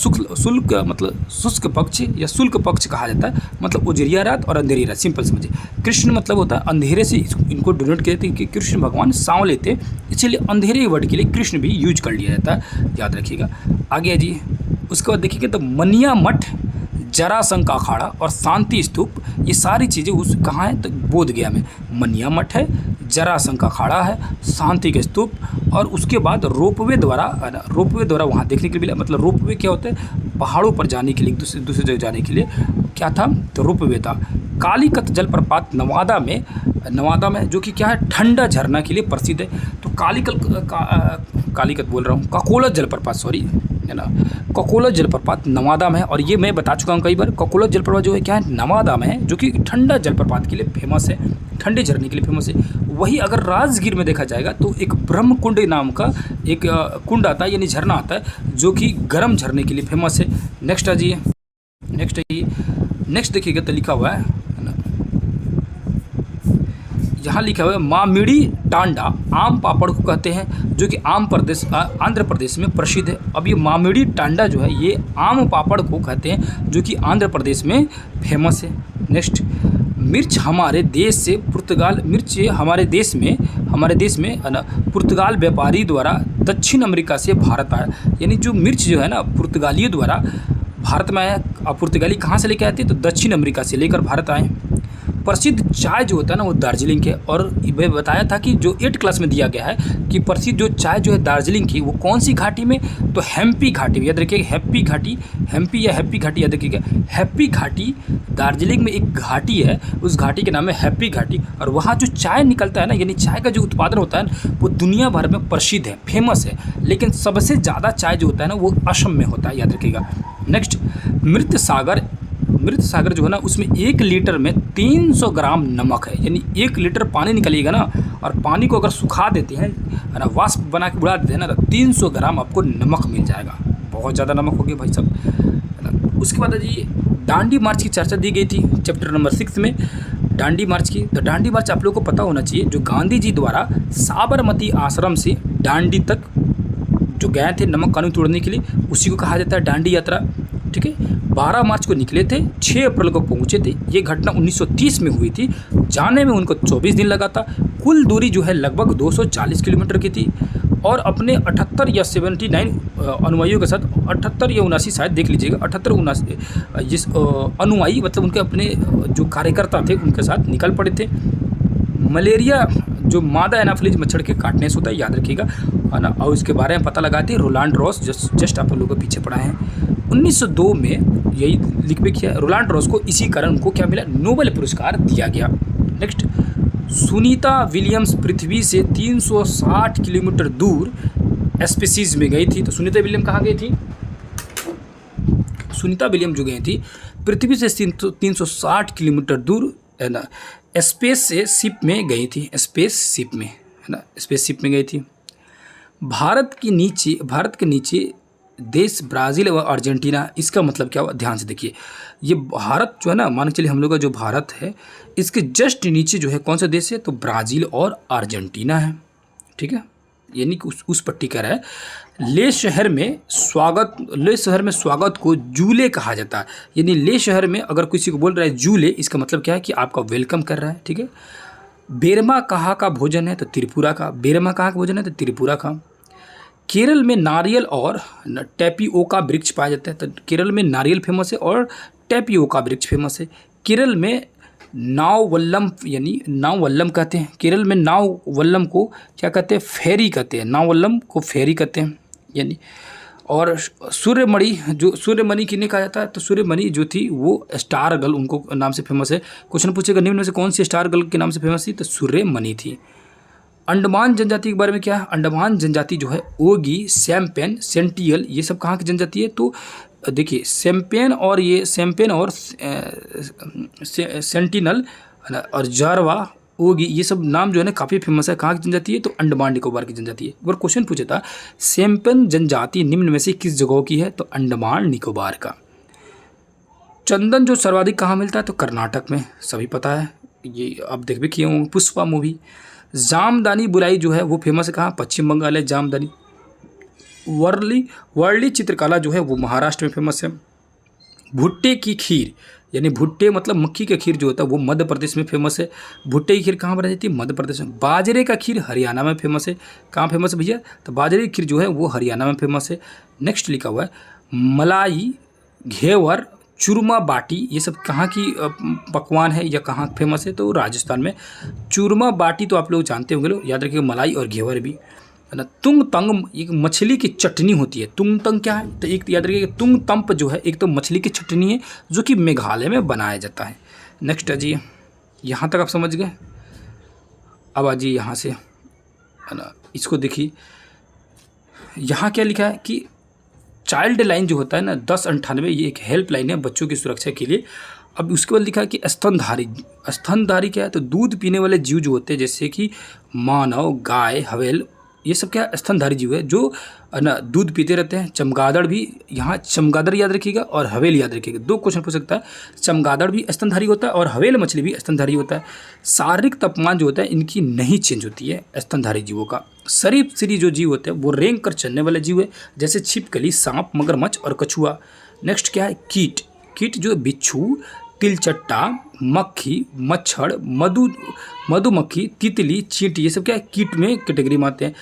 शुष्क पक्ष या शुल्क पक्ष कहा जाता है, मतलब उजरिया रात और अंधेरी रात, सिंपल समझिए। कृष्ण मतलब होता है अंधेरे से, इनको डोनेट किए थे कि कृष्ण भगवान सांवले थे, इसलिए अंधेरे वर्ड के लिए कृष्ण भी यूज कर लिया जाता है, याद रखिएगा। आगे है जी, उसके बाद देखिएगा तो मनिया मठ, जरासंध का अखाड़ा और शांति स्तूप, ये सारी चीज़ें उस कहाँ है, तो बोध गया में। मनिया मठ है, जरासंध का अखाड़ा है, शांति के स्तूप, और उसके बाद रोपवे द्वारा वहाँ देखने के लिए, मतलब रोपवे क्या होता है, पहाड़ों पर जाने के लिए, दूसरी जगह जाने के लिए क्या था, तो रोपवे था। कालीकत जलप्रपात नवादा में जो कि क्या है, ठंडा झरना के लिए प्रसिद्ध है। तो कालीकत बोल रहा हूँ, ककोला जलप्रपात, सॉरी, है ना, ककोला जलप्रपात नवादा में है। और ये मैं बता चुका हूँ कई बार, ककोला जलप्रपात जो है क्या है, नवादा में है, जो कि ठंडा जलप्रपात के लिए फेमस है, ठंडे झरने के लिए फेमस है। वही अगर राजगीर में देखा जाएगा तो एक ब्रह्म कुंड नाम का एक कुंड आता है, यानी झरना आता है, जो कि गर्म झरने के लिए फेमस है। नेक्स्ट आ जाइए, नेक्स्ट देखिएगा तो लिखा हुआ है ना, यहाँ लिखा हुआ है मामिड़ी टांडा आम पापड़ को कहते हैं, जो कि आंध्र प्रदेश में प्रसिद्ध है। अब ये मामिड़ी टांडा जो है ये आम पापड़ को कहते हैं, जो कि आंध्र प्रदेश में फेमस है। नेक्स्ट, मिर्च हमारे देश में है ना पुर्तगाल व्यापारी द्वारा दक्षिण अमेरिका से भारत आया, यानी जो मिर्च जो है ना पुर्तगालियों द्वारा भारत में आया। अब पुर्तगाली कहाँ से लेकर आते हैं, तो दक्षिण अमेरिका से लेकर भारत आए। प्रसिद्ध चाय जो होता है ना वो दार्जिलिंग के, और मैं बताया था कि जो 8 क्लास में दिया गया है कि प्रसिद्ध जो चाय जो है दार्जिलिंग की, वो कौन सी घाटी में, तो हैम्पी घाटी में, याद रखिएगा हैप्पी घाटी याद रखिएगा। हैप्पी घाटी दार्जिलिंग में एक घाटी है, उस घाटी के नाम है हैप्पी घाटी, और वहाँ जो चाय निकलता है ना, यानी चाय का जो उत्पादन होता है वो दुनिया भर में प्रसिद्ध है, फेमस है, लेकिन सबसे ज़्यादा चाय जो होता है ना वो असम में होता है, याद रखिएगा। नेक्स्ट, मृत सागर जो है ना उसमें 1 लीटर में 300 ग्राम नमक है, यानी 1 लीटर पानी निकलेगा ना, और पानी को अगर सुखा देते हैं है ना, वाष्प बना के उड़ा देते हैं ना, तो 300 ग्राम आपको नमक मिल जाएगा। बहुत ज़्यादा नमक हो गया भाई साहब, है ना। उसके बाद जी दांडी मार्च की चर्चा दी गई थी चैप्टर नंबर 6 में। दांडी मार्च की। तो दांडी मार्च आप लोगों को पता होना चाहिए, जो गांधी जी द्वारा साबरमती आश्रम से दांडी तक जो गए थे नमक कानून तोड़ने के लिए, उसी को कहा जाता है दांडी यात्रा। ठीक है, 12 मार्च को निकले थे, 6 अप्रैल को पहुंचे थे। ये घटना 1930 में हुई थी। जाने में उनको 24 दिन लगा था। कुल दूरी जो है लगभग 240 किलोमीटर की थी और अपने 78 या 79 अनुयायियों के साथ, 78 या 79 शायद देख लीजिएगा, 78 79 जिस अनुयायी मतलब उनके अपने जो कार्यकर्ता थे उनके साथ निकल पड़े थे। मलेरिया जो मादा एनाफिलीज मच्छर के काटने से होता है, याद रखिएगा, है ना। और इसके बारे में पता लगाते हैं रोलांड रॉस, जस्ट आप लोगों के पीछे पढ़ा है। 1902 में यही लिख पे किया। रोलांड रॉस को इसी कारण उनको क्या मिला, नोबेल पुरस्कार दिया गया। नेक्स्ट, सुनीता विलियम्स पृथ्वी से 360 किलोमीटर दूर स्पीसीज में गई थी। तो सुनीता विलियम कहाँ गई थी? सुनीता विलियम जो गई थी पृथ्वी से 360 किलोमीटर दूर, है ना, स्पेस से शिप में गई थी, स्पेस शिप में, है ना, स्पेस शिप में गई थी। भारत के नीचे देश ब्राज़ील और अर्जेंटीना, इसका मतलब क्या हुआ, ध्यान से देखिए। ये भारत जो है ना, मान के चलिए हम लोग का जो भारत है, इसके जस्ट नीचे जो है कौन सा देश है, तो ब्राज़ील और अर्जेंटीना है। ठीक है, यानी कि उस पट्टी का है। ले शहर में स्वागत को जूले कहा जाता है। यानी ले शहर में अगर किसी को बोल रहा है जूले, इसका मतलब क्या है कि आपका वेलकम कर रहा है। ठीक है, बेरमा कहाँ का भोजन है, तो त्रिपुरा का। बेरमा कहाँ का भोजन है, तो त्रिपुरा का। केरल में नारियल और टेपिओका वृक्ष पाए जाते हैं। तो केरल में नारियल फेमस है और टेपिओका वृक्ष फेमस है। केरल में नाववल्लम, यानी नाववल्लम कहते हैं। केरल में नाववल्लम को क्या कहते हैं, फेरी कहते हैं। नाववल्लम को फेरी कहते हैं यानी। और सूर्यमणि किन्हें कहा जाता है, तो सूर्यमणि जो थी वो स्टार गर्ल, उनको नाम से फेमस है। क्वेश्चन पूछेगा निम्न में से कौन सी स्टार गर्ल के नाम से फेमस थी, तो सूर्यमणि थी। अंडमान जनजाति के बारे में क्या है, अंडमान जनजाति जो है ओगी, सैम्पेन, सेंटियल, ये सब कहाँ की जनजाति है, तो देखिए सैम्पेन और सेंटिनल और जारवा, ओगी, ये सब नाम जो है ना काफ़ी फेमस है। कहाँ की जनजाति है, तो अंडमान निकोबार की जनजाति है। अगर क्वेश्चन पूछा था सैम्पेन जनजाति निम्न में से किस जगह की है, तो अंडमान निकोबार का। चंदन जो सर्वाधिक कहाँ मिलता है, तो कर्नाटक में, सभी पता है, ये आप देख भी किए होंगे पुष्पा मूवी। जामदानी बुलाई जो है वो फेमस है कहाँ, पश्चिम बंगाल है जामदानी। वर्ली चित्रकला जो है वो महाराष्ट्र में फेमस है। भुट्टे की खीर, यानी भुट्टे मतलब मक्की का खीर जो होता है वो मध्य प्रदेश में फेमस है। भुट्टे की खीर कहाँ बनाई जाती है, मध्य प्रदेश में। बाजरे का खीर हरियाणा में फेमस है। कहाँ फेमस है भैया, तो बाजरे की खीर जो है वो हरियाणा में फेमस है। नेक्स्ट लिखा हुआ है मलाई, घेवर, चूरमा बाटी, ये सब कहाँ की पकवान है या कहाँ फेमस है, तो राजस्थान में। चूरमा बाटी तो आप लोग जानते होंगे, लोग याद रखिएगा, मलाई और घेवर भी, है ना। तुंग तंग एक मछली की चटनी होती है। तुंग तंग क्या है, तो एक याद रखिएगा तुंग तंप जो है एक तो मछली की चटनी है जो कि मेघालय में बनाया जाता है। नेक्स्ट है जी, यहाँ तक आप समझ गए। अब आ जी यहाँ से, है ना, इसको देखिए यहाँ क्या लिखा है कि चाइल्ड लाइन जो होता है ना 1098, ये एक हेल्प लाइन है बच्चों की सुरक्षा के लिए। अब उसके बाद लिखा है कि स्तनधारी क्या है, तो दूध पीने वाले जीव जो होते हैं जैसे कि मानव, गाय, हवेल, ये सब क्या स्तनधारी जीव है जो ना दूध पीते रहते हैं। चमगादड़ भी, यहाँ चमगादड़ याद रखिएगा और हवेल याद रखिएगा, दो क्वेश्चन पूछ सकता है। चमगादड़ भी स्तनधारी होता है और हवेल मछली भी स्तनधारी होता है। शारीरिक तापमान जो होता है इनकी नहीं चेंज होती है स्तनधारी जीवों का। सरीसृप जो जीव होते हैं वो रेंग कर चलने वाले जीव है, जैसे छिपकली, सांप, मगरमच्छ और कछुआ। नेक्स्ट क्या है, कीट जो बिच्छू, तिलचट्टा, मक्खी, मच्छर, मधुमक्खी, तितली, चींटी, ये सब क्या है, कीट में कैटेगरी में आते हैं।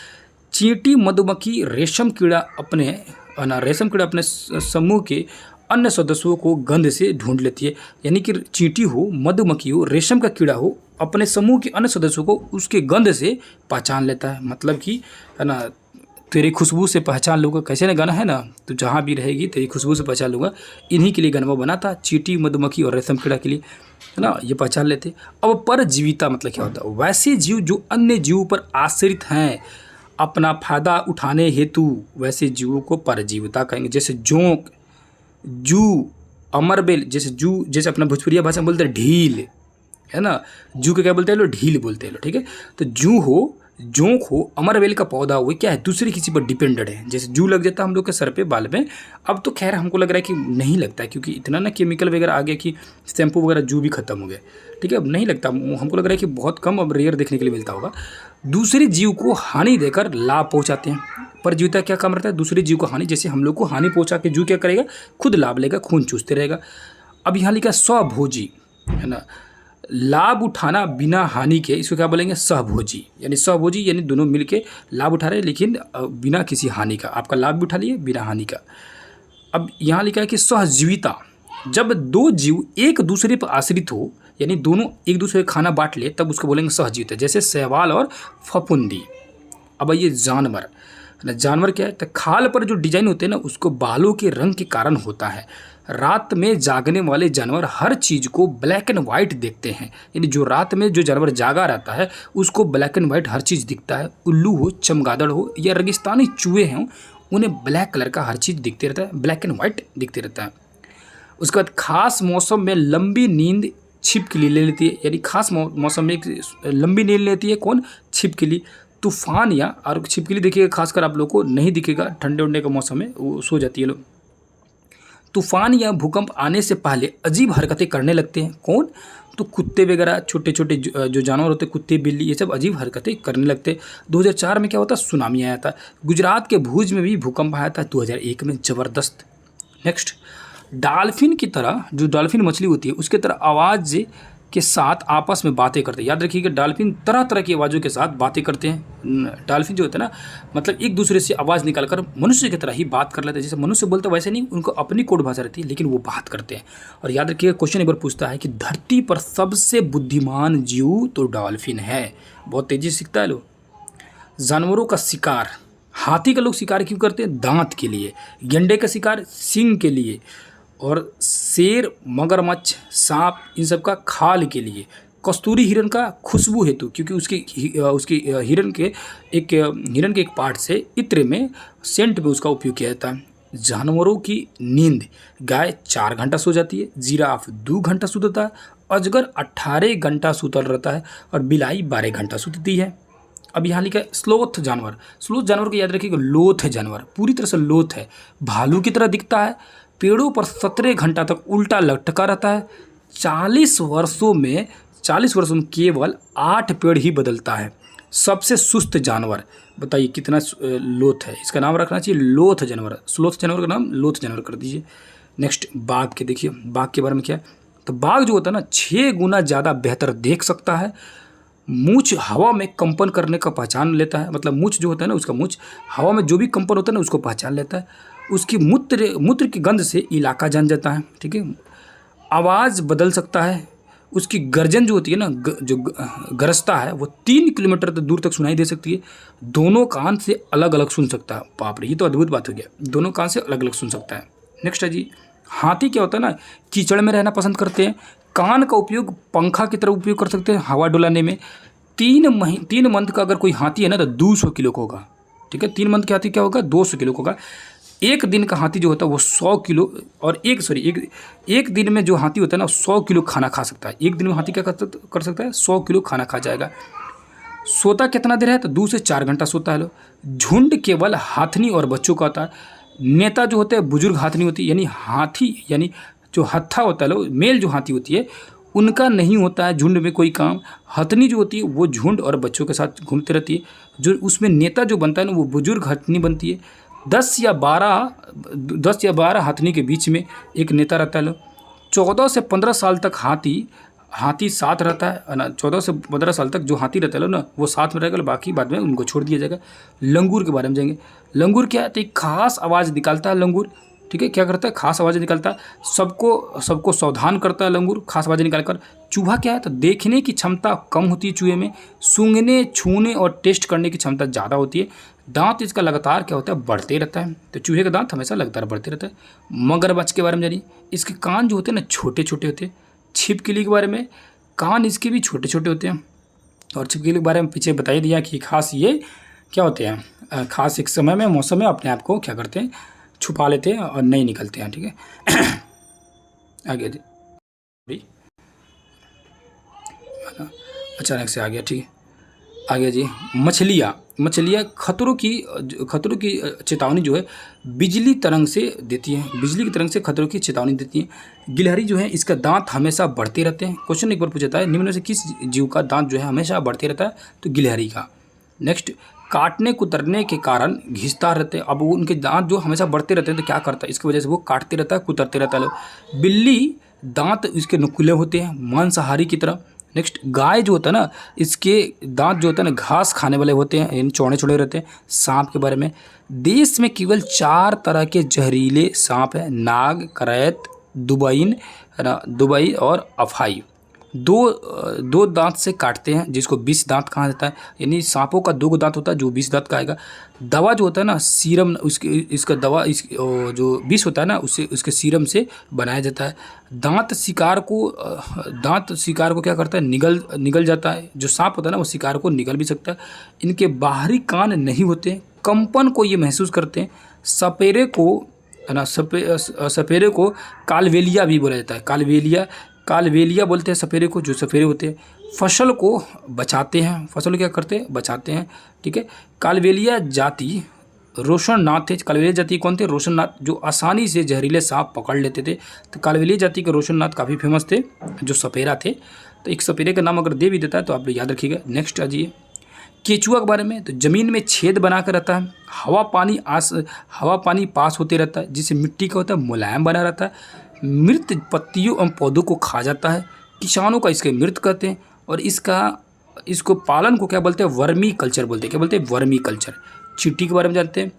चींटी, मधुमक्खी, रेशम कीड़ा अपने समूह के अन्य सदस्यों को गंध से ढूंढ लेती है। यानी कि चींटी हो, मधुमक्खी हो, रेशम का कीड़ा हो, अपने समूह के अन्य सदस्यों को उसके गंध से पहचान लेता है। मतलब कि, है ना, तेरी खुशबू से पहचान लूँगा, कैसे ना गाना है ना, तो जहाँ भी रहेगी तेरी खुशबू से पहचान लूँगा। इन्हीं के लिए गाना बना था, चींटी, मधुमक्खी और रेशम कीड़ा के लिए, है ना, ये पहचान लेते। अब परजीविता मतलब क्या होता है, वैसे जीव जो अन्य जीवों पर आश्रित हैं अपना फायदा उठाने हेतु, वैसे जीवों को परजीविता कहेंगे। जैसे जोंक, जू, अमरबेल, जैसे अपना भोजपुरिया भाषा में बोलते हैं ढील, है ना, जू के क्या बोलते हैं लोग, ढील बोलते हैं लोग। ठीक है, तो जू हो, जोंक हो, अमरवेल का पौधा हो, क्या है दूसरे किसी पर डिपेंडेड है। जैसे जू लग जाता है हम लोग के सर पे, बाल में। अब तो खैर हमको लग रहा है कि नहीं लगता है, क्योंकि इतना ना केमिकल वगैरह आ गया कि शैम्पू वगैरह जू भी खत्म हो गया। ठीक है, अब नहीं लगता, हमको लग रहा है कि बहुत कम अब रेयर देखने के लिए मिलता होगा। दूसरे जीव को हानि देकर लाभ पहुँचाते हैं। परजीविता क्या काम रहता है, दूसरे जीव को हानि, जैसे हम लोग को हानि पहुँचा के जू क्या करेगा, खुद लाभ लेगा, खून चूसते रहेगा। अब यहाँ लिखा स्वभोजी, है ना, लाभ उठाना बिना हानि के, इसको क्या बोलेंगे, सहभोजी। यानी सहभोजी यानी दोनों मिलके लाभ उठा रहे हैं, लेकिन बिना किसी हानि का। आपका लाभ भी उठा लिए बिना हानि का। अब यहाँ लिखा है कि सहजीविता, जब दो जीव एक दूसरे पर आश्रित हो, यानी दोनों एक दूसरे का खाना बांट ले, तब उसको बोलेंगे सहजीविता। जैसे शैवाल और फफूंदी। अब ये जानवर, जानवर क्या है, तो खाल पर जो डिजाइन होते हैं ना, उसको बालों के रंग के कारण होता है। रात में जागने वाले जानवर हर चीज को ब्लैक एंड व्हाइट देखते हैं। यानी जो रात में जो जानवर जागा रहता है उसको ब्लैक एंड व्हाइट हर चीज दिखता है। उल्लू हो, चमगादड़ हो या रेगिस्तानी चूहे हों, उन्हें ब्लैक कलर का हर चीज दिखते रहता है, ब्लैक एंड व्हाइट दिखते रहता है। उसके बाद खास मौसम में लंबी नींद छिपकली ले लेती है। यानी खास मौसम में लंबी नींद लेती है कौन, छिपकली। तूफान या, और छिपकली देखिएगा खासकर आप लोग को नहीं दिखेगा, ठंडे उंडे का मौसम में वो सो जाती है लोग। तूफान या भूकंप आने से पहले अजीब हरकतें करने लगते हैं कौन, तो कुत्ते वगैरह, छोटे छोटे जो जानवर होते हैं, कुत्ते बिल्ली, ये सब अजीब हरकतें करने लगते हैं। 2004 में क्या होता, सुनामी आया था। गुजरात के भुज में भी भूकंप आया था 2001 में, ज़बरदस्त। नेक्स्ट, डॉल्फिन की तरह, जो डॉल्फिन मछली होती है उसके तरह आवाज़ के साथ आपस में बातें करते हैं। याद रखिएगा, डॉल्फिन तरह तरह की आवाज़ों के साथ बातें करते हैं। डॉल्फिन जो होता है ना, मतलब एक दूसरे से आवाज़ निकालकर मनुष्य की तरह ही बात कर लेते हैं। जैसे मनुष्य बोलते वैसे नहीं, उनको अपनी कोड भाषा रहती है, लेकिन वो बात करते हैं। और याद रखिएगा, क्वेश्चन एक बार पूछता है कि धरती पर सबसे बुद्धिमान जीव तो डॉल्फिन है, बहुत तेज़ी से सीखता है लोग। जानवरों का शिकार, हाथी का लोग शिकार क्यों करते हैं, दांत के लिए। गेंडे का शिकार सींग के लिए। और शेर, मगरमच्छ, सांप, इन सब का खाल के लिए। कस्तूरी हिरण का खुशबू हेतु, क्योंकि उसकी हिरण के एक पार्ट से इत्र में, सेंट में उसका उपयोग किया जाता है। जानवरों की नींद, गाय 4 घंटा सो जाती है, जिराफ 2 घंटा सोता है, अजगर 18 घंटा सूतल रहता है, और बिलाई 12 घंटा सोती है। अब यहाँ लिखा है स्लोथ जानवर। स्लोथ जानवर को याद रखिएगा, लोथ है जानवर, पूरी तरह से लोथ है, भालू की तरह दिखता है, पेड़ों पर 17 घंटा तक उल्टा लटका रहता है। 40 वर्षों में केवल 8 पेड़ ही बदलता है। सबसे सुस्त जानवर, बताइए कितना लोथ है, इसका नाम रखना चाहिए लोथ जानवर। स्लोथ जानवर का नाम लोथ जानवर कर दीजिए। नेक्स्ट, बाघ के देखिए, बाघ के बारे में क्या है, तो बाघ जो होता है ना 6 गुना ज़्यादा बेहतर देख सकता है। मूंछ हवा में कंपन करने का पहचान लेता है, मतलब मूंछ जो होता है ना, उसका मूंछ हवा में जो भी कंपन होता है ना उसको पहचान लेता है। उसकी मूत्र की गंध से इलाका जान जाता है। ठीक है, आवाज़ बदल सकता है। उसकी गर्जन जो होती है ना, जो गरजता है, वो 3 किलोमीटर दूर तक सुनाई दे सकती है। दोनों कान से अलग अलग सुन सकता है। बाप रे, ये तो अद्भुत बात हो गया, दोनों कान से अलग अलग सुन सकता है। नेक्स्ट है जी, हाथी क्या होता है ना, कीचड़ में रहना पसंद करते हैं। कान का उपयोग पंखा की तरह उपयोग कर सकते हैं हवा डुलाने में। 3 मंथ का अगर कोई हाथी है ना तो 200 किलो का होगा। ठीक है, 3 मंथ के हाथी क्या होगा, 200 किलो का होगा। एक दिन का हाथी जो होता है वो 100 किलो, और एक दिन में जो हाथी होता है ना 100 किलो खाना खा सकता है। एक दिन में हाथी क्या कर सकता है, 100 किलो खाना खा जाएगा। सोता कितना देर है, तो 2 से 4 घंटा सोता है लोग। झुंड केवल हाथनी और बच्चों का होता है। नेता जो होते हैं बुजुर्ग हाथनी होती है, यानी हाथी यानी जो हत्था होता है लोग, मेल जो हाथी होती है उनका नहीं होता है झुंड में कोई काम। हथनी जो होती है वो झुंड और बच्चों के साथ घूमती रहती है। जो उसमें नेता जो बनता है ना वो बुजुर्ग हथनी बनती है। 10 या 12 हथनी के बीच में एक नेता रहता है लोग। 14 से 15 साल तक हाथी साथ रहता है ना। 14 से 15 साल तक जो हाथी रहता है ना वो साथ में रहेगा, बाकी बाद में उनको छोड़ दिया जाएगा। लंगूर के बारे में जाएंगे। लंगूर क्या है, तो एक खास आवाज़ निकालता है लंगूर। ठीक है, क्या करता है, खास आवाज़ें निकालता है, सबको सावधान करता है लंगूर, खास आवाज़ें निकालकर। चूहा क्या है, तो देखने की क्षमता कम होती है चूहे में, सूंघने, छूने और टेस्ट करने की क्षमता ज़्यादा होती है। दांत इसका लगातार क्या होता है, बढ़ते रहता है। तो चूहे का दांत हमेशा लगातार बढ़ते रहता है। मगरमच्छ के बारे में जानिए, इसके कान जो होते हैं ना छोटे छोटे होते हैं। छिपकली के बारे में, कान इसके भी छोटे छोटे होते हैं। और छिपकली के बारे में पीछे बता ही दिया कि खास ये क्या होते हैं, खास एक समय में, मौसम में अपने आप को क्या करते हैं, छुपा लेते हैं और नहीं निकलते हैं। ठीक है, आगे अचानक से आ गया। ठीक है, आगे जी, मछलियाँ खतरों की चेतावनी जो है बिजली तरंग से देती हैं, बिजली की तरंग से खतरों की चेतावनी देती हैं। गिलहरी जो है इसका दांत हमेशा बढ़ते रहते हैं। क्वेश्चन एक बार पूछा जाता है, निम्न में से किस जीव का दांत जो है हमेशा बढ़ते रहता है? तो गिलहरी का। नेक्स्ट, काटने कुतरने के कारण घिसता रहते हैं। अब वो उनके दांत जो हमेशा बढ़ते रहते हैं तो क्या करता है, इसकी वजह से वो काटते रहता है, कुतरते रहता है। बिल्ली दांत इसके नुकीले होते हैं मांसाहारी की तरह। नेक्स्ट, गाय जो होता है ना, इसके दांत जो होता है ना घास खाने वाले होते हैं, यानी चौड़े चौड़े रहते हैं। सांप के बारे में, देश में केवल 4 तरह के जहरीले सांप हैं, नाग, करैत, दुबईन, है ना, दुबई और अफाई। दो दांत से काटते हैं, जिसको 20 दांत कहा जाता है, यानी सांपों का 2 दांत होता है जो 20 दांत का आएगा। दवा जो होता है ना, सीरम, इसका दवा जो विष होता है ना, उसके सीरम से बनाया जाता है। दांत शिकार को क्या करता है, निगल जाता है। जो सांप होता है ना वो शिकार को निगल भी सकता है। इनके बाहरी कान नहीं होते, कंपन को ये महसूस करते हैं। सपेरे को, है ना, सपेरे को कालवेलिया भी बोला जाता है। कालवेलिया बोलते हैं सपेरे को, जो सपेरे होते हैं। फसल को बचाते हैं, फसल क्या करते हैं, बचाते हैं। ठीक है, कालवेलिया जाति रोशननाथ थे। कालवेलिया जाति कौन थे? रोशननाथ, जो आसानी से जहरीले सांप पकड़ लेते थे। तो कालवेलिया जाति के रोशननाथ काफ़ी फेमस थे, जो सपेरा थे। तो एक सपेरे का नाम अगर दे भी देता है तो आप लोग याद रखिएगा। नेक्स्ट आ जाइए, केचुआ के बारे में। तो ज़मीन में छेद बना कर रहता है, हवा पानी पास होते रहता है, जिससे मिट्टी का होता है मुलायम बना रहता है। मृत पत्तियों एवं पौधों को खा जाता है। किसानों का इसके मृत कहते हैं। और इसको पालन को क्या बोलते हैं, वर्मी कल्चर बोलते हैं। क्या बोलते हैं, वर्मी कल्चर। चींटी के बारे में जानते हैं,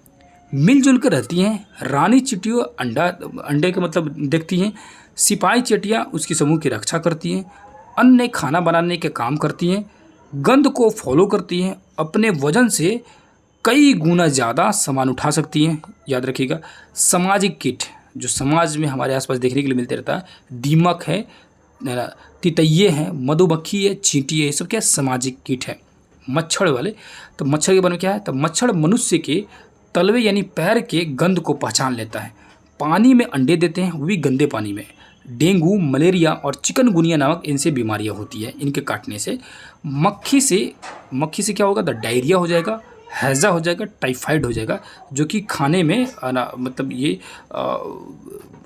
मिलजुल कर रहती हैं। रानी चींटियों अंडे के मतलब देखती हैं। सिपाही चींटियाँ उसकी समूह की रक्षा करती हैं। अन्य खाना बनाने के काम करती हैं। गंध को फॉलो करती हैं। अपने वजन से कई गुना ज़्यादा सामान उठा सकती हैं, याद रखिएगा। सामाजिक कीट, जो समाज में हमारे आसपास देखने के लिए मिलते रहता है। दीमक है, तितैये हैं, मधुमक्खी है, चींटी है, ये सब क्या सामाजिक कीट है। मच्छर वाले, तो मच्छर के बारे में क्या है, तो मच्छर मनुष्य के तलवे यानी पैर के गंध को पहचान लेता है। पानी में अंडे देते हैं, वो भी गंदे पानी में। डेंगू, मलेरिया और चिकनगुनिया नामक इनसे बीमारियां होती है, इनके काटने से। मक्खी से क्या होगा, तो डायरिया हो जाएगा, हैज़ा हो जाएगा, टाइफाइड हो जाएगा, जो कि खाने में मतलब ये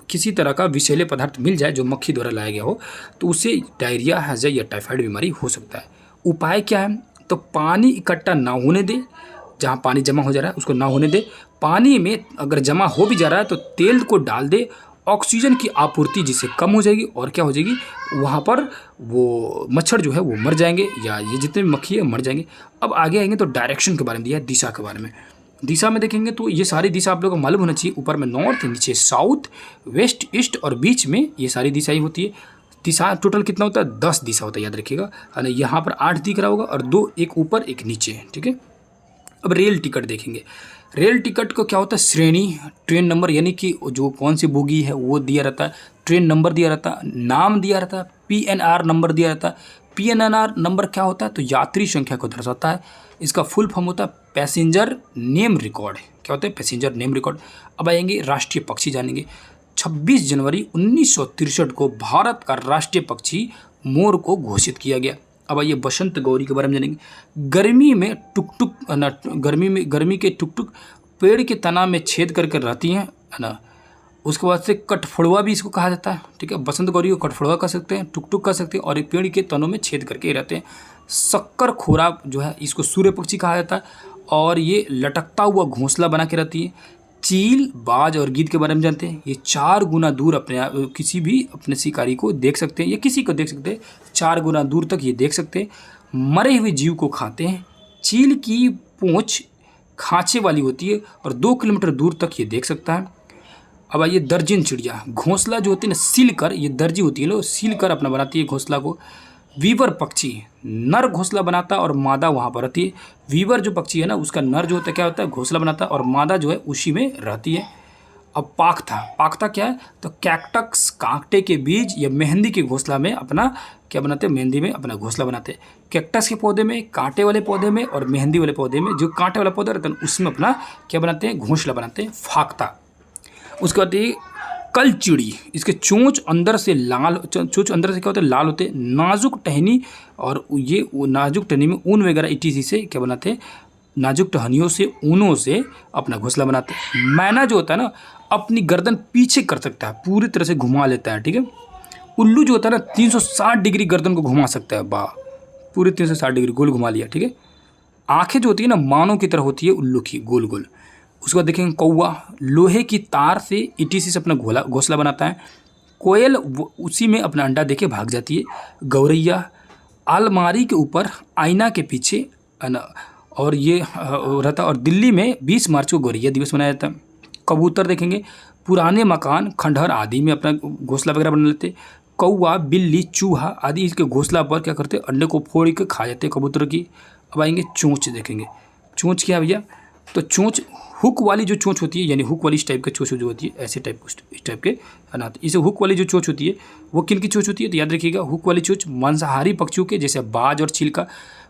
किसी तरह का विषैले पदार्थ मिल जाए जो मक्खी द्वारा लाया गया हो, तो उससे डायरिया, हैज़ा या टाइफाइड बीमारी हो सकता है। उपाय क्या है, तो पानी इकट्ठा ना होने दे, जहाँ पानी जमा हो जा रहा है उसको ना होने दे। पानी में अगर जमा हो भी जा रहा है तो तेल को डाल दे। ऑक्सीजन की आपूर्ति जिससे कम हो जाएगी, और क्या हो जाएगी, वहाँ पर वो मच्छर जो है वो मर जाएंगे, या ये जितने भी मक्खी है मर जाएंगे। अब आगे आएंगे तो डायरेक्शन के बारे में दिया है, दिशा के बारे में। दिशा में देखेंगे तो ये सारी दिशा आप लोगों को मालूम होना चाहिए। ऊपर में नॉर्थ, नीचे साउथ, वेस्ट, ईस्ट और बीच में ये सारी दिशाएं होती है। दिशा टोटल कितना होता है, 10 दिशा होता है, याद रखिएगा। और यहाँ पर 8 दिख रहा होगा और 2, एक ऊपर एक नीचे। ठीक है, अब रेल टिकट देखेंगे। रेल टिकट को क्या होता है, श्रेणी, ट्रेन नंबर, यानी कि जो कौन सी बोगी है वो दिया रहता है, ट्रेन नंबर दिया रहता है, नाम दिया रहता है, PNR नंबर दिया रहता है। PNR नंबर क्या होता है, तो यात्री संख्या को दर्शाता है। इसका फुल फॉर्म होता है पैसेंजर नेम रिकॉर्ड। क्या होता है, पैसेंजर नेम रिकॉर्ड। अब आएंगे राष्ट्रीय पक्षी जानेंगे। 26 जनवरी 1963 को भारत का राष्ट्रीय पक्षी मोर को घोषित किया गया। अब आइए बसंत गौरी के बारे में जानेंगे। गर्मी में टुकटुक, है ना, गर्मी के टुकटुक पेड़ के तना में छेद करके रहती हैं, है ना। उसके बाद से कठफोड़वा भी इसको कहा जाता है। ठीक है, बसंत गौरी को कठफोड़वा कह सकते हैं, टुकटुक कह सकते हैं, और ये पेड़ के तनों में छेद करके रहते हैं। शक्कर खोरा जो है इसको सूर्य पक्षी कहा जाता है, और ये लटकता हुआ घोंसला बना के रहती है। चील, बाज और गीद के बारे में जानते हैं। ये 4 गुना दूर किसी भी अपने शिकारी को देख सकते हैं, या किसी को देख सकते हैं। 4 गुना दूर तक ये देख सकते हैं। मरे हुए जीव को खाते हैं। चील की पूंछ खांचे वाली होती है और 2 किलोमीटर दूर तक ये देख सकता है। अब आइए दर्जन चिड़िया। घोंसला जो होती है ना, सील कर, ये दर्जी होती है, लो सील कर अपना बनाती है घोंसला को। वीवर पक्षी नर घोंसला बनाता है और मादा वहाँ पर रहती है। वीवर जो पक्षी है ना, उसका नर जो होता है क्या होता है, घोंसला बनाता है, और मादा जो है उसी में रहती है। अब पाख्ता क्या है, तो कैक्टस, कांटे के बीज या मेहंदी के घोंसला में अपना क्या बनाते हैं, मेहंदी में अपना घोंसला बनाते हैं। कैक्टस के पौधे में, कांटे वाले पौधे में, और मेहंदी वाले पौधे में, जो कांटे वाला पौधा रहता है उसमें अपना क्या बनाते हैं, घोंसला बनाते हैं, फाख्ता। उसके बाद कलचिड़ी, इसके चोंच अंदर से लाल, चोंच अंदर से क्या होता है, लाल होते हैं, नाजुक टहनी, और ये नाजुक टहनी में ऊन वगैरह इटीसी से क्या बनाते हैं, नाजुक टहनियों से, ऊनों से अपना घोंसला बनाते हैं। मैना जो होता है ना, अपनी गर्दन पीछे कर सकता है, पूरी तरह से घुमा लेता है, ठीक है। उल्लू जो होता है ना, 360 डिग्री गर्दन को घुमा सकता है, वाह, पूरी 360 डिग्री गोल घुमा लिया, ठीक है। आंखें जो होती है ना, मानों की तरह होती है उल्लू की, गोल गोल। उसके बाद देखेंगे कौवा, लोहे की तार से ईटीसी से अपना घोंसला बनाता है। कोयल उसी में अपना अंडा देके भाग जाती है। गौरैया अलमारी के ऊपर, आईना के पीछे, और ये रहता। और दिल्ली में 20 मार्च को गौरैया दिवस मनाया जाता है। कबूतर देखेंगे, पुराने मकान, खंडहर आदि में अपना घोंसला वगैरह बना लेते। कौवा, बिल्ली, चूहा आदि इसके घोंसला पर क्या करते हैं, अंडे को फोड़ के खा जाते हैं कबूतर की। अब आएंगे चोंच देखेंगे। चोंच क्या है भैया, तो चोंच हुक वाली जो चोंच होती है, यानी हुक वाली इस टाइप की चोंच जो होती है, ऐसे टाइप इस टाइप के है ना। इसे हुक वाली जो चोंच होती है वो किन की चोंच होती है, तो याद रखिएगा, हुक वाली चोंच मांसाहारी पक्षियों के, जैसे बाज और चील का।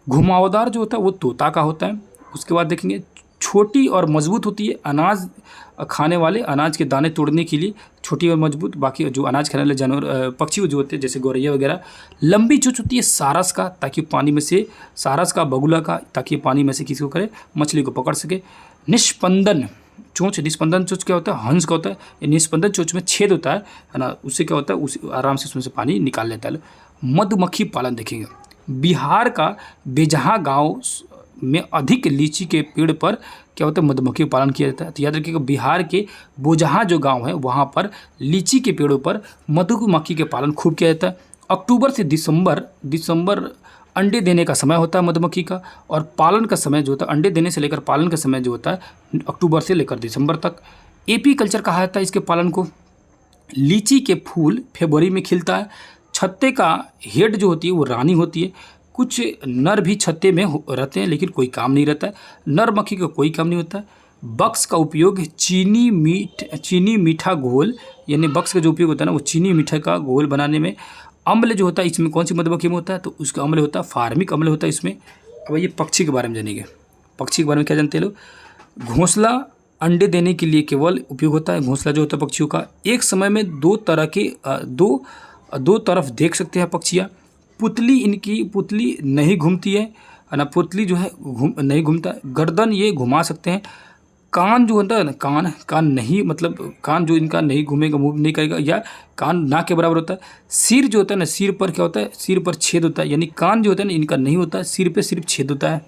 घुमावदार जो होता है वो तोता का होता है। उसके बाद देखेंगे छोटी और मजबूत होती है, अनाज खाने वाले, अनाज के दाने तोड़ने के लिए छोटी और मजबूत। बाकी जो अनाज खाने वाले जानवर, पक्षी जो होते हैं, जैसे गौरैया वगैरह। लंबी चोंच होती है सारस का, ताकि पानी में से, सारस का, बगुला का, ताकि पानी में से किसी को करे, मछली को पकड़ सके। निष्पंदन चोंच, निष्पंदन चोंच क्या होता है, हंस का होता है। ये निष्पंदन चोंच में छेद होता है ना, उससे क्या होता है, उस आराम से उसमें से पानी निकाल लेता है। मधुमक्खी पालन देखेंगे। बिहार का बेजहा गांव में अधिक लीची के पेड़ पर क्या होता है, मधुमक्खी पालन किया जाता है। तो याद रखिएगा, बिहार के बोजहा जो गांव है वहाँ पर लीची के पेड़ों पर मधुमक्खी के पालन खूब किया जाता है। अक्टूबर से दिसंबर अंडे देने का समय होता है मधुमक्खी का, और पालन का समय जो होता है, अंडे देने से लेकर पालन का समय जो होता है, अक्टूबर से लेकर दिसंबर तक। एपी कल्चर कहा जाता है इसके पालन को। लीची के फूल फरवरी में खिलता है। छत्ते का हेड जो होती है वो रानी होती है। कुछ नर भी छत्ते में रहते हैं, लेकिन कोई काम नहीं रहता है। नर मक्खी का कोई काम नहीं होता है। बक्स का उपयोग चीनी मीठा घोल, यानी बक्स का जो उपयोग होता है ना, वो चीनी मीठा का घोल बनाने में। अम्ल जो होता है इसमें कौन सी मधुमक्खी में होता है, तो उसका अम्ल होता है फार्मिक अम्ल होता है इसमें। अब ये पक्षी के बारे में जानेंगे। पक्षी के बारे में क्या जानते हैं लोग। घोंसला अंडे देने के लिए केवल उपयोग होता है। घोंसला जो होता है पक्षियों का, एक समय में दो तरफ देख सकते हैं पक्षियाँ। पुतली नहीं घूमती है ना, पुतली जो है नहीं घूमता। गर्दन ये घुमा सकते हैं। कान जो होता है ना, कान नहीं, मतलब कान जो इनका नहीं घूमेगा, मूव नहीं करेगा, या कान ना के बराबर होता है। सिर जो होता है ना, सिर पर क्या होता है, सिर पर छेद होता है, यानी कान जो होता है ना इनका नहीं होता है, सिर पे सिर्फ छेद होता है।